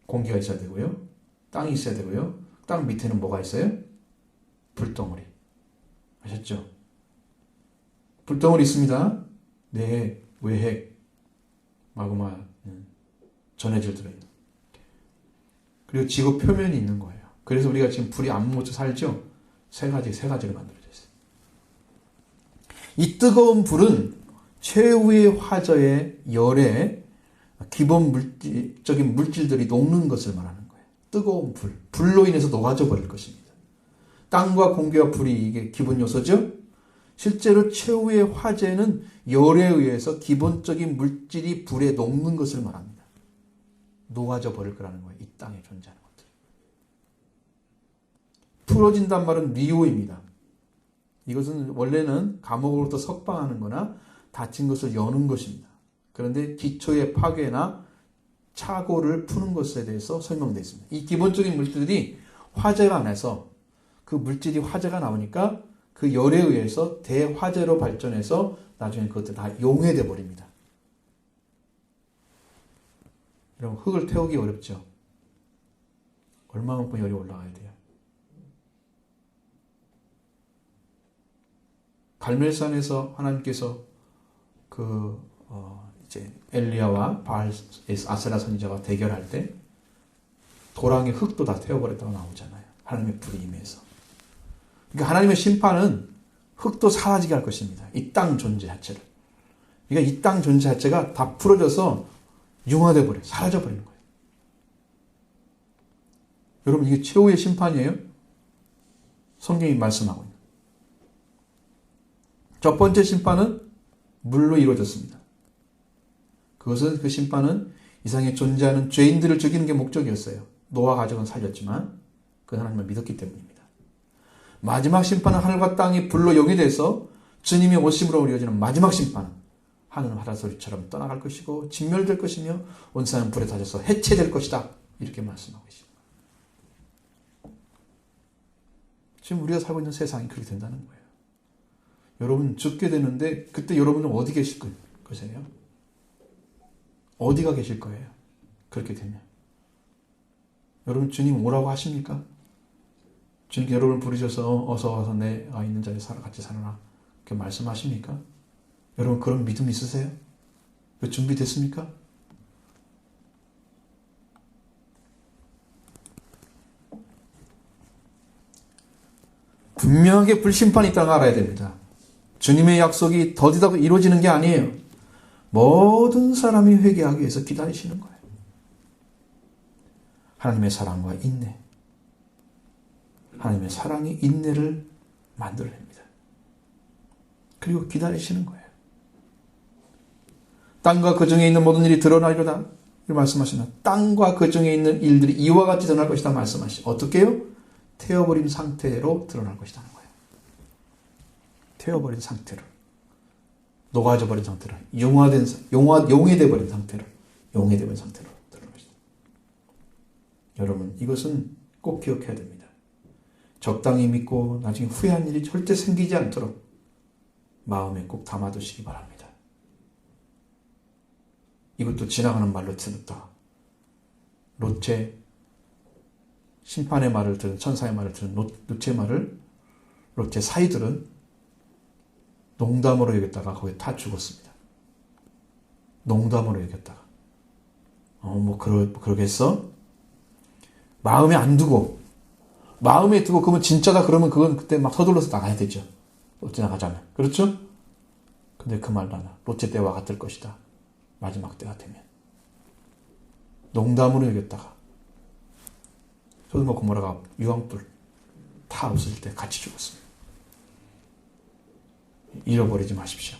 공기가 있어야 되고요. 땅이 있어야 되고요. 땅 밑에는 뭐가 있어요? 불덩어리. 아셨죠? 불덩어리 있습니다. 내핵, 외핵, 마그마, 전해질 들어있는. 그리고 지구 표면이 있는 거예요. 그래서 우리가 지금 불이 안 묻혀 살죠? 세 가지로 만들어져 있어요. 이 뜨거운 불은 최후의 화저의 열에 기본 물질적인 물질들이 녹는 것을 말하는 거예요. 뜨거운 불로 인해서 녹아져 버릴 것입니다. 땅과 공기와 불이 이게 기본 요소죠? 실제로 최후의 화재는 열에 의해서 기본적인 물질이 불에 녹는 것을 말합니다. 녹아져 버릴 거라는 거예요. 이 땅에 존재하는 것들. 풀어진단 말은 리오입니다. 이것은 원래는 감옥으로부터 석방하는 거나 닫힌 것을 여는 것입니다. 그런데 기초의 파괴나 착오를 푸는 것에 대해서 설명되어 있습니다. 이 기본적인 물질들이 화재가 나서 그 물질이 화재가 나오니까 그 열에 의해서 대화재로 발전해서 나중에 그것들 다 용해돼 버립니다. 여러분, 흙을 태우기 어렵죠? 얼마만큼 열이 올라가야 돼요? 갈멜산에서 하나님께서 이제 엘리야와 바알 아세라 선지자가 대결할 때 도랑의 흙도 다 태워버렸다고 나오잖아요. 하나님의 불이 임해서. 그러니까 하나님의 심판은 흙도 사라지게 할 것입니다. 이 땅 존재 자체를. 그러니까 이 땅 존재 자체가 다 풀어져서 융화돼 버려요. 사라져 버리는 거예요. 여러분, 이게 최후의 심판이에요. 성경이 말씀하고 있는. 첫 번째 심판은 물로 이루어졌습니다. 그 심판은 이 세상에 존재하는 죄인들을 죽이는 게 목적이었어요. 노아 가족은 살렸지만 그 하나님을 믿었기 때문입니다. 마지막 심판은 하늘과 땅이 불로 용해돼서 주님의 오심으로 이루어지는 마지막 심판은 하늘은 바닷소리처럼 떠나갈 것이고 진멸될 것이며 온 세상은 불에 타져서 해체될 것이다. 이렇게 말씀하고 계십니다. 지금 우리가 살고 있는 세상이 그렇게 된다는 거예요. 여러분 죽게 되는데 그때 여러분은 어디 계실 거세요? 어디가 계실 거예요? 그렇게 되면. 여러분 주님 오라고 하십니까? 주님께 여러분을 부르셔서 어서 와서 내가 있는 자리에 같이 살아라. 그렇게 말씀하십니까? 여러분 그런 믿음 있으세요? 준비됐습니까? 분명하게 불심판이 있다는 걸 알아야 됩니다. 주님의 약속이 더디다고 이루어지는 게 아니에요. 모든 사람이 회개하기 위해서 기다리시는 거예요. 하나님의 사랑과 인내. 하나님의 사랑이 인내를 만들어냅니다. 그리고 기다리시는 거예요. 땅과 그 중에 있는 모든 일이 드러나리로다. 이렇게 말씀하시나. 땅과 그 중에 있는 일들이 이와 같이 드러날 것이다 말씀하시죠. 어떻게 해요? 태워버린 상태로 드러날 것이라는 거예요. 태워버린 상태로. 녹아져 버린 상태로. 용해돼 버린 상태로. 용해돼 버린 상태로 드러날 것이다. 여러분, 이것은 꼭 기억해야 됩니다. 적당히 믿고 나중에 후회한 일이 절대 생기지 않도록 마음에 꼭 담아두시기 바랍니다. 이것도 지나가는 말로 들었다. 롯의 심판의 말을 들은 천사의 말을 들은 롯의 말을 롯의 사이들은 농담으로 여겼다가 거기에 다 죽었습니다. 농담으로 여겼다가 그러겠어? 마음에 안 두고 마음에 두고 그러면 진짜다 그러면 그건 그때 막 서둘러서 나가야 되죠. 롯에 나가자면. 그렇죠? 근데 그 말도 안 와. 롯의 때와 같을 것이다. 마지막 때가 되면. 농담으로 여겼다가 소돔과 고모라가 유황불 다 없어질 때 같이 죽었습니다. 잃어버리지 마십시오.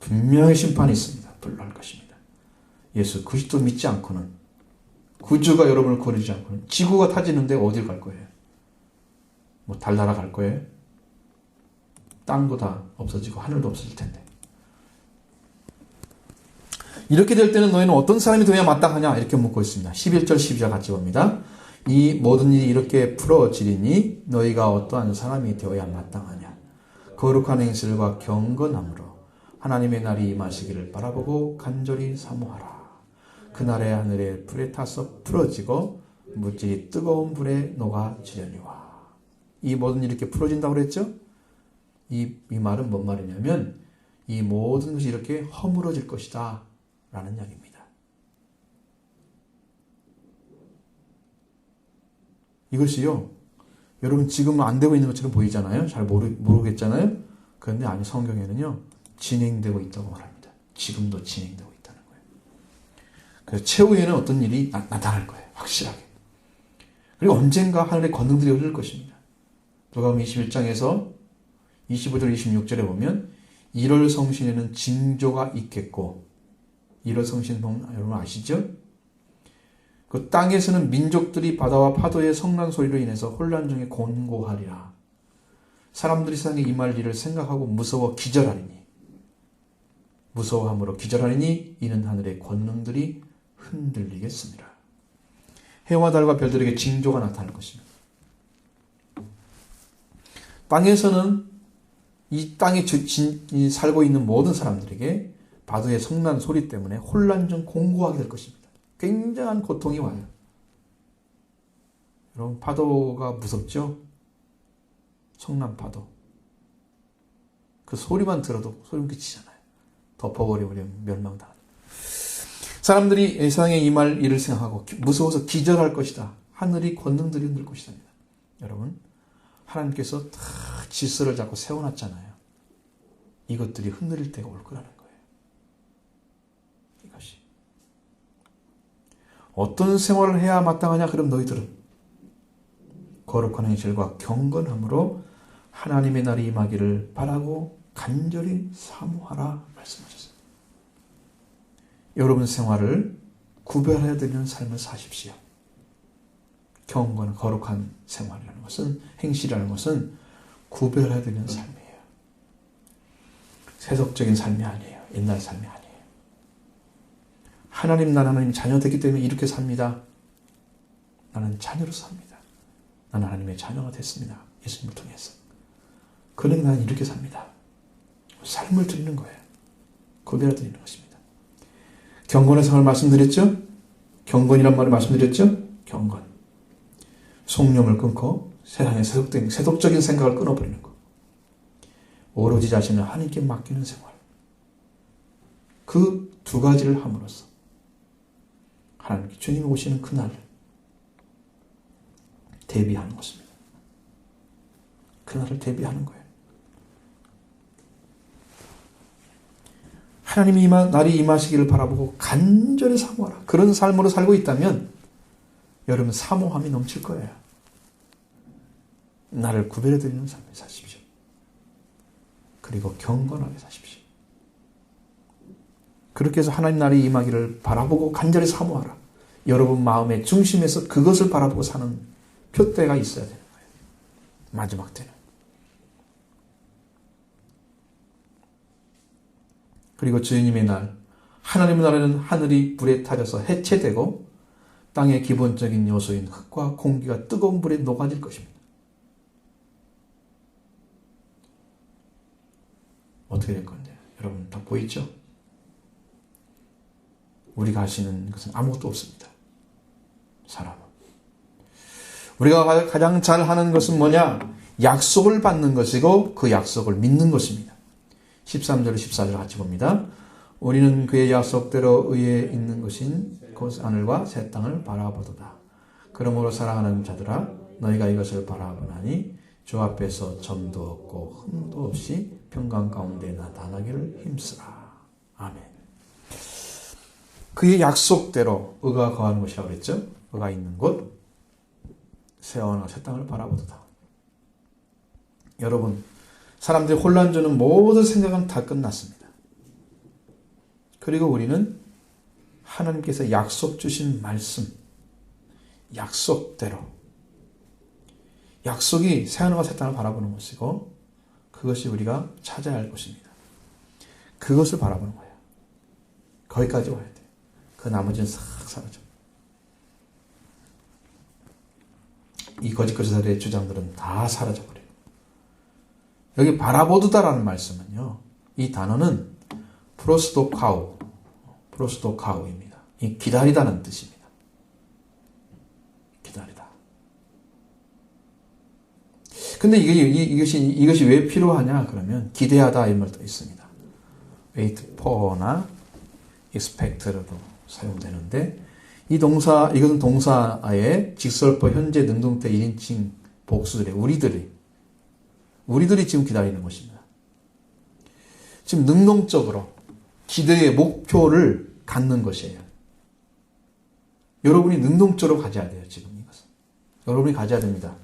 분명히 심판이 있습니다. 불날 것입니다. 예수 그리스도 믿지 않고는, 구주가 여러분을 구원해주지 않고는 지구가 타지는데 어딜 갈 거예요? 뭐 달나라 갈 거예요? 땅도 다 없어지고 하늘도 없어질 텐데. 이렇게 될 때는 너희는 어떤 사람이 되어야 마땅하냐? 이렇게 묻고 있습니다. 11절 12절 같이 봅니다. 이 모든 일이 이렇게 풀어지리니 너희가 어떠한 사람이 되어야 마땅하냐? 거룩한 행실과 경건함으로 하나님의 날이 임하시기를 바라보고 간절히 사모하라. 그날에 하늘에 불에 타서 풀어지고 물질이 뜨거운 불에 녹아지려니와. 이 모든 일이 이렇게 풀어진다고 그랬죠? 이 말은 뭔 말이냐면 이 모든 것이 이렇게 허물어질 것이다 라는 이야기입니다. 이것이요, 여러분 지금 안 되고 있는 것처럼 보이잖아요. 잘 모르겠잖아요. 그런데 아니, 성경에는요 진행되고 있다고 말합니다. 지금도 진행되고 있다는 거예요. 그래서 최후에는 어떤 일이 나타날 거예요. 확실하게. 그리고 언젠가 하늘의 권능들이 흐를 것입니다. 누가복음 21장에서 25절 26절에 보면 1월 성신에는 징조가 있겠고, 1월 성신 여러분 아시죠? 그 땅에서는 민족들이 바다와 파도의 성난 소리로 인해서 혼란 중에 곤고하리라. 사람들이 세상에 임할 일을 생각하고 무서워 기절하리니, 무서워함으로 기절하리니 이는 하늘의 권능들이 흔들리겠습니다. 해와 달과 별들에게 징조가 나타날 것입니다. 땅에서는 이 땅에 살고 있는 모든 사람들에게 파도의 성난 소리 때문에 혼란 중 공고하게 될 것입니다. 굉장한 고통이 와요. 여러분, 파도가 무섭죠? 성난 파도. 그 소리만 들어도 소름 끼치잖아요. 덮어버리면 멸망당합니다. 사람들이 세상에 임할 일을 생각하고 무서워서 기절할 것이다. 하늘이 권능들이 흔들 것이다. 여러분, 하나님께서 다 질서를 잡고 세워놨잖아요. 이것들이 흔들릴 때가 올 거라는 거예요. 이것이. 어떤 생활을 해야 마땅하냐? 그럼 너희들은 거룩한 행실과 경건함으로 하나님의 날이 임하기를 바라고 간절히 사모하라 말씀하셨어요. 여러분 생활을 구별해야 되는 삶을 사십시오. 경건, 거룩한 생활이라는 것은, 행실이라는 것은 구별해야 되는 삶이에요. 세속적인 삶이 아니에요. 옛날 삶이 아니에요. 난 하나님 자녀 됐기 때문에 이렇게 삽니다. 나는 자녀로 삽니다. 나는 하나님의 자녀가 됐습니다. 예수님을 통해서. 그러니 나는 이렇게 삽니다. 삶을 드리는 거예요. 구별해 드리는 것입니다. 경건의 생활을 말씀드렸죠? 경건이란 말을 말씀드렸죠? 경건. 속념을 끊고 세상의 세속적인 생각을 끊어버리는 것. 오로지 자신을 하나님께 맡기는 생활. 그 두 가지를 함으로써 하나님께 주님이 오시는 그날을 대비하는 것입니다. 그날을 대비하는 거예요. 하나님이 날이 임하시기를 바라보고 간절히 사모하라. 그런 삶으로 살고 있다면 여러분 사모함이 넘칠 거예요. 나를 구별해드리는 삶을 사십시오. 그리고 경건하게 사십시오. 그렇게 해서 하나님 날이 임하기를 바라보고 간절히 사모하라. 여러분 마음의 중심에서 그것을 바라보고 사는 표대가 있어야 되는 거예요. 마지막 때는. 그리고 주님의 날, 하나님의 날에는 하늘이 불에 타져서 해체되고 땅의 기본적인 요소인 흙과 공기가 뜨거운 불에 녹아질 것입니다. 어떻게 될 건데? 여러분 다 보이죠? 우리가 하시는 것은 아무것도 없습니다. 사람은. 우리가 가장 잘 하는 것은 뭐냐? 약속을 받는 것이고 그 약속을 믿는 것입니다. 13절 14절 같이 봅니다. 우리는 그의 약속대로 의에 있는 것인 곧 하늘과 새 땅을 바라보도다. 그러므로 사랑하는 자들아 너희가 이것을 바라보나니 주 앞에서 점도 없고 흠도 없이 평강 가운데 나타나기를 힘쓰라. 아멘. 그의 약속대로 의가 거하는 곳이라고 그랬죠. 의가 있는 곳 새 하늘과 새 땅을 바라보도다. 여러분, 사람들이 혼란 주는 모든 생각은 다 끝났습니다. 그리고 우리는 하나님께서 약속 주신 말씀, 약속대로, 약속이 새하늘과 새 땅을 바라보는 것이고 그것이 우리가 찾아야 할 것입니다. 그것을 바라보는 거예요. 거기까지 와야 돼요. 그 나머지는 싹 사라져. 이 거짓거짓의 주장들은 다 사라져버려요. 여기 바라보두다라는 말씀은요, 이 단어는 프로스도카우입니다. 이 기다리다는 뜻입니다. 기다리다. 근데 이것이 왜 필요하냐? 그러면 기대하다 이 말도 있습니다. wait for나 expect로도 사용되는데 이것은 동사의 직설법, 현재, 능동태, 1인칭 복수들의 우리들이 지금 기다리는 것입니다. 지금 능동적으로 기대의 목표를 갖는 것이에요. 여러분이 능동적으로 가져야 돼요. 지금 이것은. 여러분이 가져야 됩니다.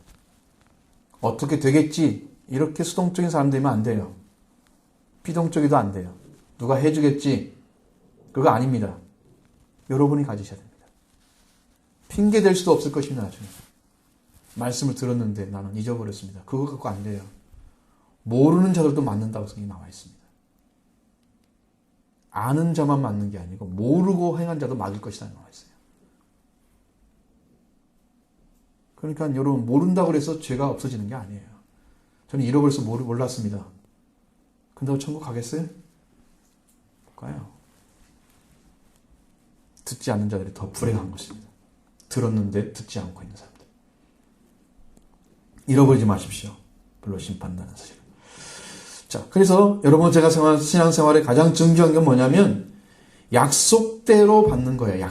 어떻게 되겠지? 이렇게 수동적인 사람 되면 안 돼요. 비동적이도 안 돼요. 누가 해주겠지? 그거 아닙니다. 여러분이 가지셔야 됩니다. 핑계 댈 수도 없을 것입니다. 나중에. 말씀을 들었는데 나는 잊어버렸습니다. 그거 갖고 안 돼요. 모르는 자들도 맞는다고 성경이 나와 있습니다. 아는 자만 맞는 게 아니고 모르고 행한 자도 맞을 것이다 나와 있어요. 그러니까 여러분, 모른다고 해서 죄가 없어지는 게 아니에요. 저는 잃어버려서 몰랐습니다. 근데 천국 가겠어요? 못 가요. 듣지 않는 자들이 더 불행한 것입니다. 들었는데 듣지 않고 있는 사람들. 잃어버리지 마십시오. 별로 심판다는 사실. 자, 그래서 여러분, 제가 신앙생활에 가장 중요한 게 뭐냐면 약속대로 받는 거예요.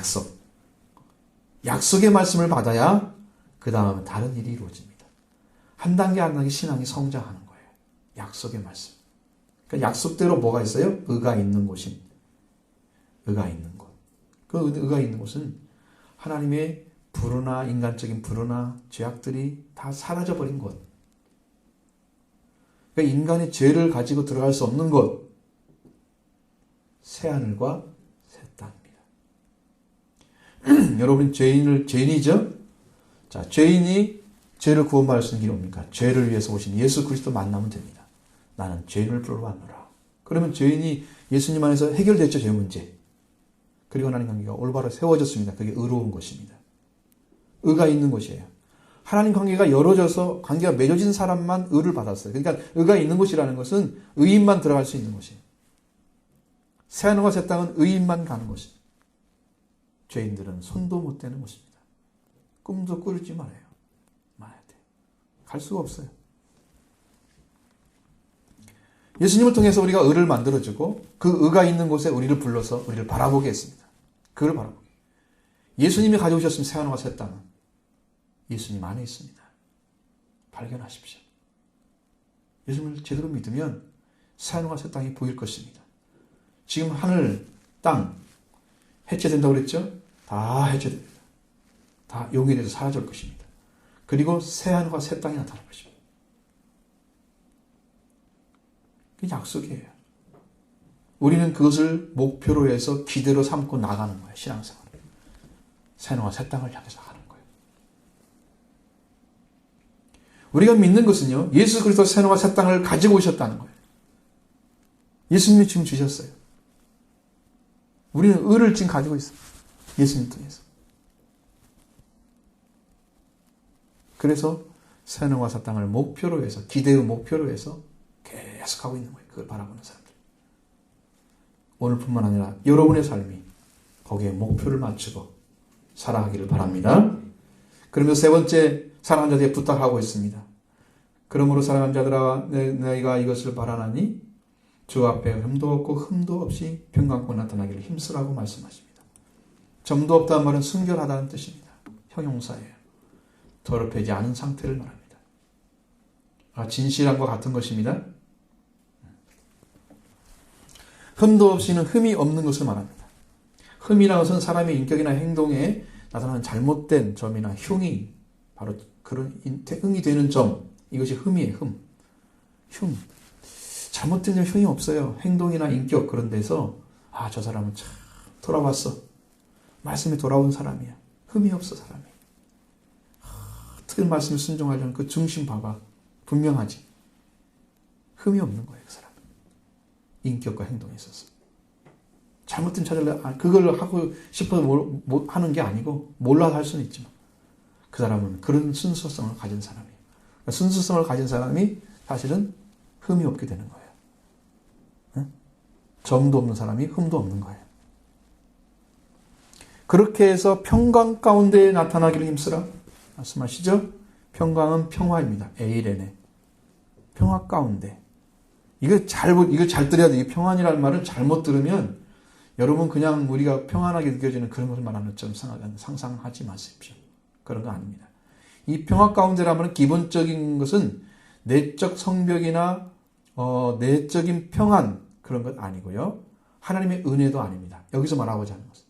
약속의 말씀을 받아야 그 다음에 다른 일이 이루어집니다. 한 단계 한 단계 신앙이 성장하는 거예요. 약속의 말씀. 그러니까 약속대로 뭐가 있어요? 의가 있는 곳인. 의가 있는 곳. 그 의가 있는 곳은 하나님의 불의나 인간적인 불의나 죄악들이 다 사라져버린 곳. 그러니까 인간의 죄를 가지고 들어갈 수 없는 곳. 새하늘과 새 땅입니다. 여러분, 죄인이죠? 자, 죄인이 죄를 구원받을 수 있는 길이 뭡니까? 죄를 위해서 오신 예수 그리스도 만나면 됩니다. 나는 죄인을 부르러왔노라. 그러면 죄인이 예수님 안에서 해결됐죠, 죄 문제. 그리고 하나님 관계가 올바로 세워졌습니다. 그게 의로운 것입니다. 의가 있는 것이에요. 하나님 관계가 열어져서 관계가 맺어진 사람만 의를 받았어요. 그러니까 의가 있는 곳이라는 것은 의인만 들어갈 수 있는 곳이에요. 새하늘과 새 땅은 의인만 가는 곳입니다. 죄인들은 손도 못 대는 곳입니다. 꿈도 꾸지 말아야 돼. 갈 수가 없어요. 예수님을 통해서 우리가 의를 만들어주고 그 의가 있는 곳에 우리를 불러서 우리를 바라보게 했습니다. 그를 바라보게. 예수님이 가져오셨으면 새하늘과 새 땅은 예수님 안에 있습니다. 발견하십시오. 예수님을 제대로 믿으면 새하늘과 새 땅이 보일 것입니다. 지금 하늘, 땅 해체된다고 그랬죠? 다 해체됩니다. 다 용해돼서 사라질 것입니다. 그리고 새하늘과 새 땅이 나타날 것입니다. 그게 약속이에요. 우리는 그것을 목표로 해서 기대로 삼고 나가는 거예요. 신앙생활. 새하늘과 새 땅을 향해서 가는 거예요. 우리가 믿는 것은요, 예수 그리스도 새하늘과 새 땅을 가지고 오셨다는 거예요. 예수님이 지금 주셨어요. 우리는 의를 지금 가지고 있어요. 예수님 통해서. 그래서 새하늘과 새 땅을 목표로 해서, 기대의 목표로 해서 계속 하고 있는 거예요. 그걸 바라보는 사람들. 오늘뿐만 아니라 여러분의 삶이 거기에 목표를 맞추고 살아가기를 바랍니다. 그러면서 세 번째, 사랑하는 자들에게 부탁하고 있습니다. 그러므로 사랑하는 자들아, 너희가 이것을 바라나니 주 앞에 흠도 없고 흠도 없이 평강코 나타나기를 힘쓰라고 말씀하십니다. 점도 없다는 말은 순결하다는 뜻입니다. 형용사예요. 더럽히지 않은 상태를 말합니다. 진실함과 같은 것입니다. 흠도 없이는 흠이 없는 것을 말합니다. 흠이라는 것은 사람의 인격이나 행동에 나타나는 잘못된 점이나 흉이, 바로 그런 흠이 되는 점, 이것이 흠이에요. 흠. 흉. 잘못된 점 흉이 없어요. 행동이나 인격 그런 데서 저 사람은 참 돌아왔어. 말씀에 돌아온 사람이야. 흠이 없어 사람이. 어떻게 말씀에 순종하려는 그 중심 봐봐. 분명하지. 흠이 없는 거예요. 그 사람은. 인격과 행동에 있어서. 잘못된 찾으려 그걸 하고 싶어서 못 하는 게 아니고 몰라서 할 수는 있지만 그 사람은 그런 순수성을 가진 사람이에요. 그러니까 순수성을 가진 사람이 사실은 흠이 없게 되는 거예요. 응? 점도 없는 사람이 흠도 없는 거예요. 그렇게 해서 평강 가운데 나타나기를 힘쓰라 말씀하시죠. 평강은 평화입니다. 에이레네. 평화 가운데. 이걸 잘 들어야 돼. 이 평안이라는 말을 잘못 들으면 여러분 그냥 우리가 평안하게 느껴지는 그런 것을 말하는 것처럼 상상하지 마십시오. 그런 거 아닙니다. 이 평화 가운데라면 기본적인 것은 내적 성벽이나 내적인 평안 그런 것 아니고요. 하나님의 은혜도 아닙니다. 여기서 말하고자 하는 것은.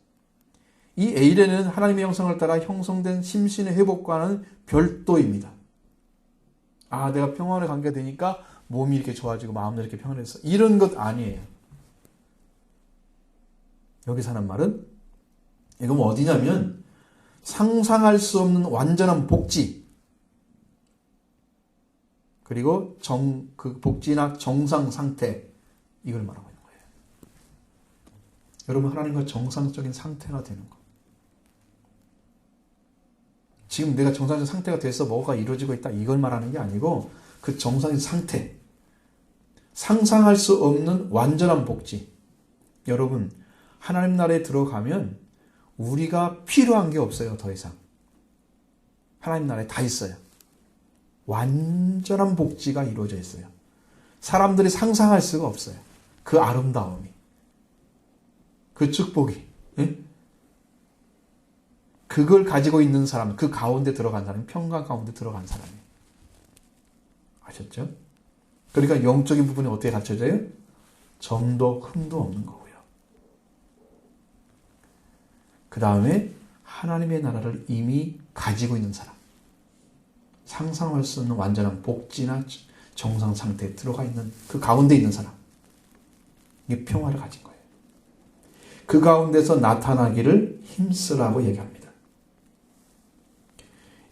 이 에이레는 하나님의 형상을 따라 형성된 심신의 회복과는 별도입니다. 내가 평안에 관계가 되니까 몸이 이렇게 좋아지고 마음도 이렇게 평안해서 이런 것 아니에요. 여기서 하는 말은 이건 어디냐면 상상할 수 없는 완전한 복지 그리고 그 복지나 정상 상태 이걸 말하고 있는 거예요. 여러분 하나님과 정상적인 상태가 되는 거. 지금 내가 정상적 상태가 돼서 뭐가 이루어지고 있다 이걸 말하는 게 아니고 그 정상의 상태 상상할 수 없는 완전한 복지. 여러분 하나님 나라에 들어가면 우리가 필요한 게 없어요. 더 이상. 하나님 나라에 다 있어요. 완전한 복지가 이루어져 있어요. 사람들이 상상할 수가 없어요. 그 아름다움이. 그 축복이. 예? 그걸 가지고 있는 사람, 그 가운데 들어간 사람이 평강 가운데 들어간 사람이에요. 아셨죠? 그러니까 영적인 부분이 어떻게 갖춰져요? 점도 흠도 없는 거고요. 그 다음에 하나님의 나라를 이미 가지고 있는 사람. 상상할 수 없는 완전한 복지나 정상 상태에 들어가 있는 그 가운데 있는 사람. 이게 평화를 가진 거예요. 그 가운데서 나타나기를 힘쓰라고 얘기합니다.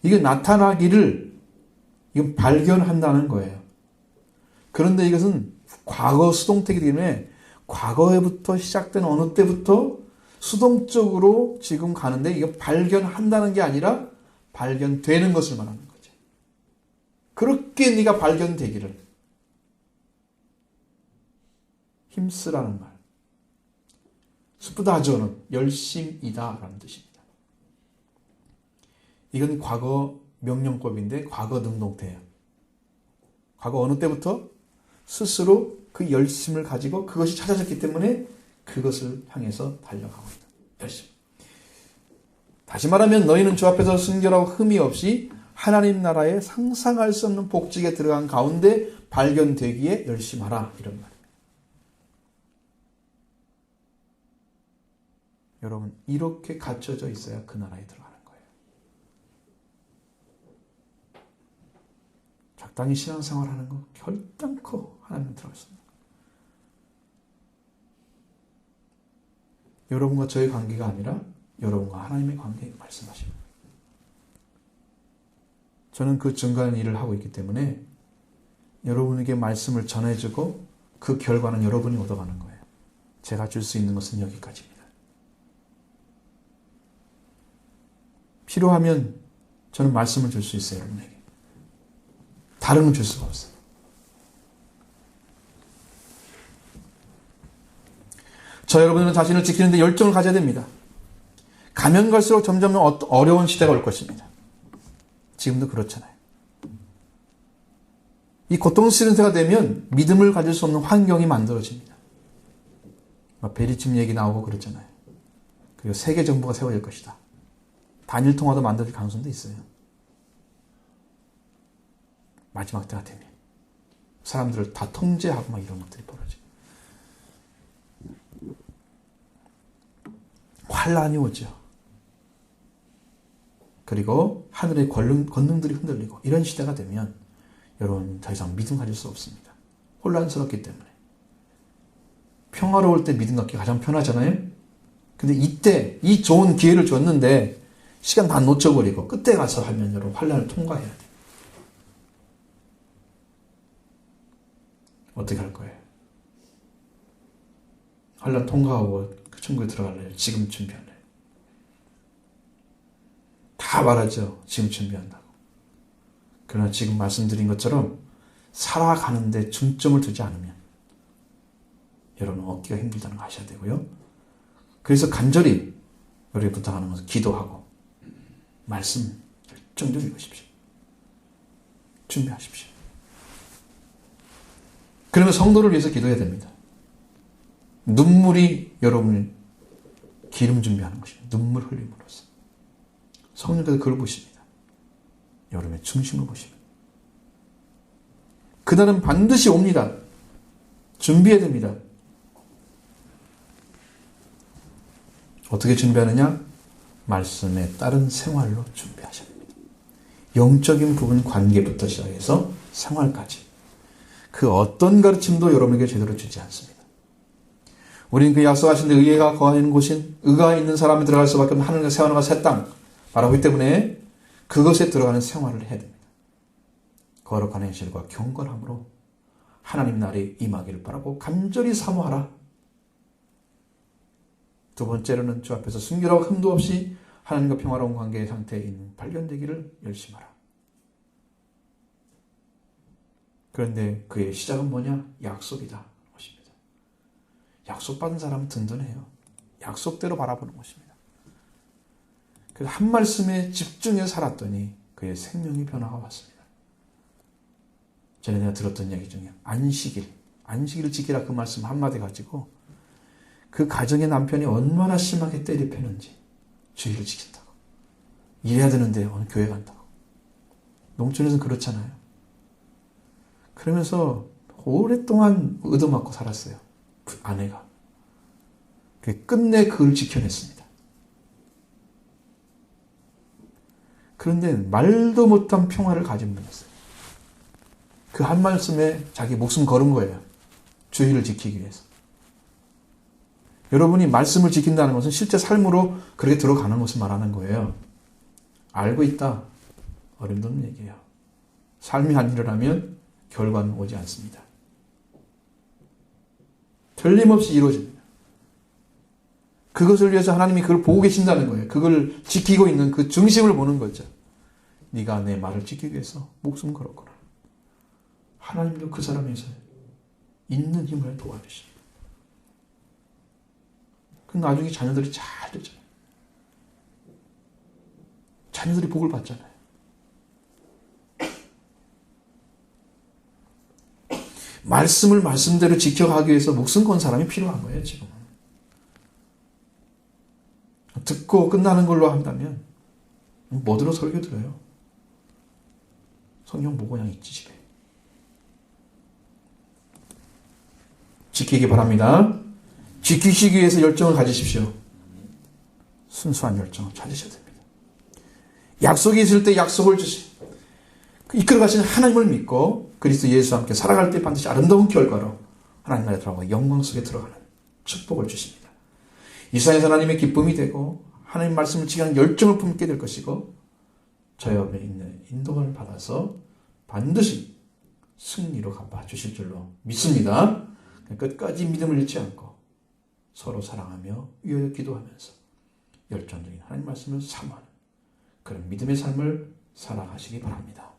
이게 나타나기를 이건 발견한다는 거예요. 그런데 이것은 과거 수동태이기 때문에 과거에부터 시작된 어느 때부터 수동적으로 지금 가는데 이거 발견한다는 게 아니라 발견되는 것을 말하는 거죠. 그렇게 네가 발견되기를 힘쓰라는 말. 스푸다저는 열심이다 라는 뜻입니다. 이건 과거 명령법인데 과거 능동태예요. 과거 어느 때부터 스스로 그 열심을 가지고 그것이 찾아졌기 때문에 그것을 향해서 달려가고 있다. 열심. 다시 말하면 너희는 주 앞에서 순결하고 흠이 없이 하나님 나라에 상상할 수 없는 복직에 들어간 가운데 발견되기에 열심하라. 이런 말입니다. 여러분 이렇게 갖춰져 있어야 그 나라에 들어가는 거예요. 적당히 신앙생활하는 거 결단코 하나님 들어갈 수 없는 거예요. 여러분과 저의 관계가 아니라 여러분과 하나님의 관계 말씀하십니다. 저는 그 중간 일을 하고 있기 때문에 여러분에게 말씀을 전해주고 그 결과는 여러분이 얻어가는 거예요. 제가 줄 수 있는 것은 여기까지입니다. 필요하면 저는 말씀을 줄 수 있어요. 여러분에게. 다른 건 줄 수가 없어요. 저 여러분은 자신을 지키는데 열정을 가져야 됩니다. 가면 갈수록 점점 어려운 시대가 올 것입니다. 지금도 그렇잖아요. 이 고통스러운 시대가 되면 믿음을 가질 수 없는 환경이 만들어집니다. 베리즘 얘기 나오고 그렇잖아요. 그리고 세계 정부가 세워질 것이다. 단일 통화도 만들 가능성도 있어요. 마지막 때가 되면 사람들을 다 통제하고 막 이런 것들이 벌어져요. 환란이 오죠. 그리고 하늘의 권능들이 흔들리고 이런 시대가 되면 여러분 더 이상 믿음 가질 수 없습니다. 혼란스럽기 때문에. 평화로울 때 믿음 갖기 가장 편하잖아요. 근데 이때 이 좋은 기회를 줬는데 시간 다 놓쳐버리고 끝에 가서 하면 여러분 환란을 통과해야 돼요. 어떻게 할 거예요? 환란 통과하고 그 천국에 들어갈래요? 지금 준비할래요? 다 말하죠. 지금 준비한다고. 그러나 지금 말씀드린 것처럼 살아가는데 중점을 두지 않으면 여러분 얻기가 힘들다는 거 아셔야 되고요. 그래서 간절히 우리 부탁하는 것은 기도하고 말씀 열정적으로 읽으십시오. 준비하십시오. 그러면 성도를 위해서 기도해야 됩니다. 눈물이 여러분을 기름 준비하는 것입니다. 눈물 흘림으로써. 성령께서 그걸 보십니다. 여러분의 중심을 보십니다. 그날은 반드시 옵니다. 준비해야 됩니다. 어떻게 준비하느냐? 말씀에 따른 생활로 준비하셔야 됩니다. 영적인 부분 관계부터 시작해서 생활까지. 그 어떤 가르침도 여러분에게 제대로 주지 않습니다. 우리는 그 약속하신 데 의가 거하는 곳인 의가 있는 사람이 들어갈 수밖에 없는 하늘과 새하늘과 새 땅 말하기 때문에 그것에 들어가는 생활을 해야 됩니다. 거룩한 행실과 경건함으로 하나님 나라에 임하기를 바라고 간절히 사모하라. 두 번째로는 주 앞에서 순결하고 흠도 없이 하나님과 평화로운 관계의 상태에 있는 발견되기를 열심하라. 그런데 그의 시작은 뭐냐? 약속이다. 것입니다. 약속받은 사람은 든든해요. 약속대로 바라보는 것입니다. 그래서 한 말씀에 집중해 살았더니 그의 생명이 변화가 왔습니다. 전에 내가 들었던 얘기 중에 안식일을 지키라 그 말씀 한마디 가지고 그 가정의 남편이 얼마나 심하게 때리 패는지 주의를 지킨다고. 일해야 되는데 오늘 교회 간다고. 농촌에서는 그렇잖아요. 그러면서 오랫동안 얻어맞고 살았어요. 그 아내가. 끝내 그걸 지켜냈습니다. 그런데 말도 못한 평화를 가진 분이었어요. 그 한 말씀에 자기 목숨 걸은 거예요. 주의를 지키기 위해서. 여러분이 말씀을 지킨다는 것은 실제 삶으로 그렇게 들어가는 것을 말하는 거예요. 알고 있다. 어림없는 얘기예요. 삶이 안 일어나면 결과는 오지 않습니다. 틀림없이 이루어집니다. 그것을 위해서 하나님이 그걸 보고 계신다는 거예요. 그걸 지키고 있는 그 중심을 보는 거죠. 네가 내 말을 지키기 위해서 목숨 걸었구나. 하나님도 그 사람에서 있는 힘을 도와주십니다. 그 나중에 자녀들이 잘 되잖아요. 자녀들이 복을 받잖아요. 말씀을 말씀대로 지켜가기 위해서 목숨 건 사람이 필요한 거예요, 지금은. 듣고 끝나는 걸로 한다면 뭐 들어 설교 들어요? 성경 보고 그냥 있지 집에. 지키기 바랍니다. 지키시기 위해서 열정을 가지십시오. 순수한 열정을 찾으셔야 됩니다. 약속이 있을 때 약속을 주시. 이끌어 가시는 하나님을 믿고 그리스도 예수와 함께 살아갈 때 반드시 아름다운 결과로 하나님 나라에 들어가고 영광 속에 들어가는 축복을 주십니다. 이 세상에서 하나님의 기쁨이 되고 하나님 말씀을 지키는 열정을 품게 될 것이고 저희 옆에 있는 인도를 받아서 반드시 승리로 갚아 주실 줄로 믿습니다. 끝까지 믿음을 잃지 않고 서로 사랑하며 위하여 기도하면서 열정적인 하나님 말씀을 사모하는 그런 믿음의 삶을 살아가시기 바랍니다.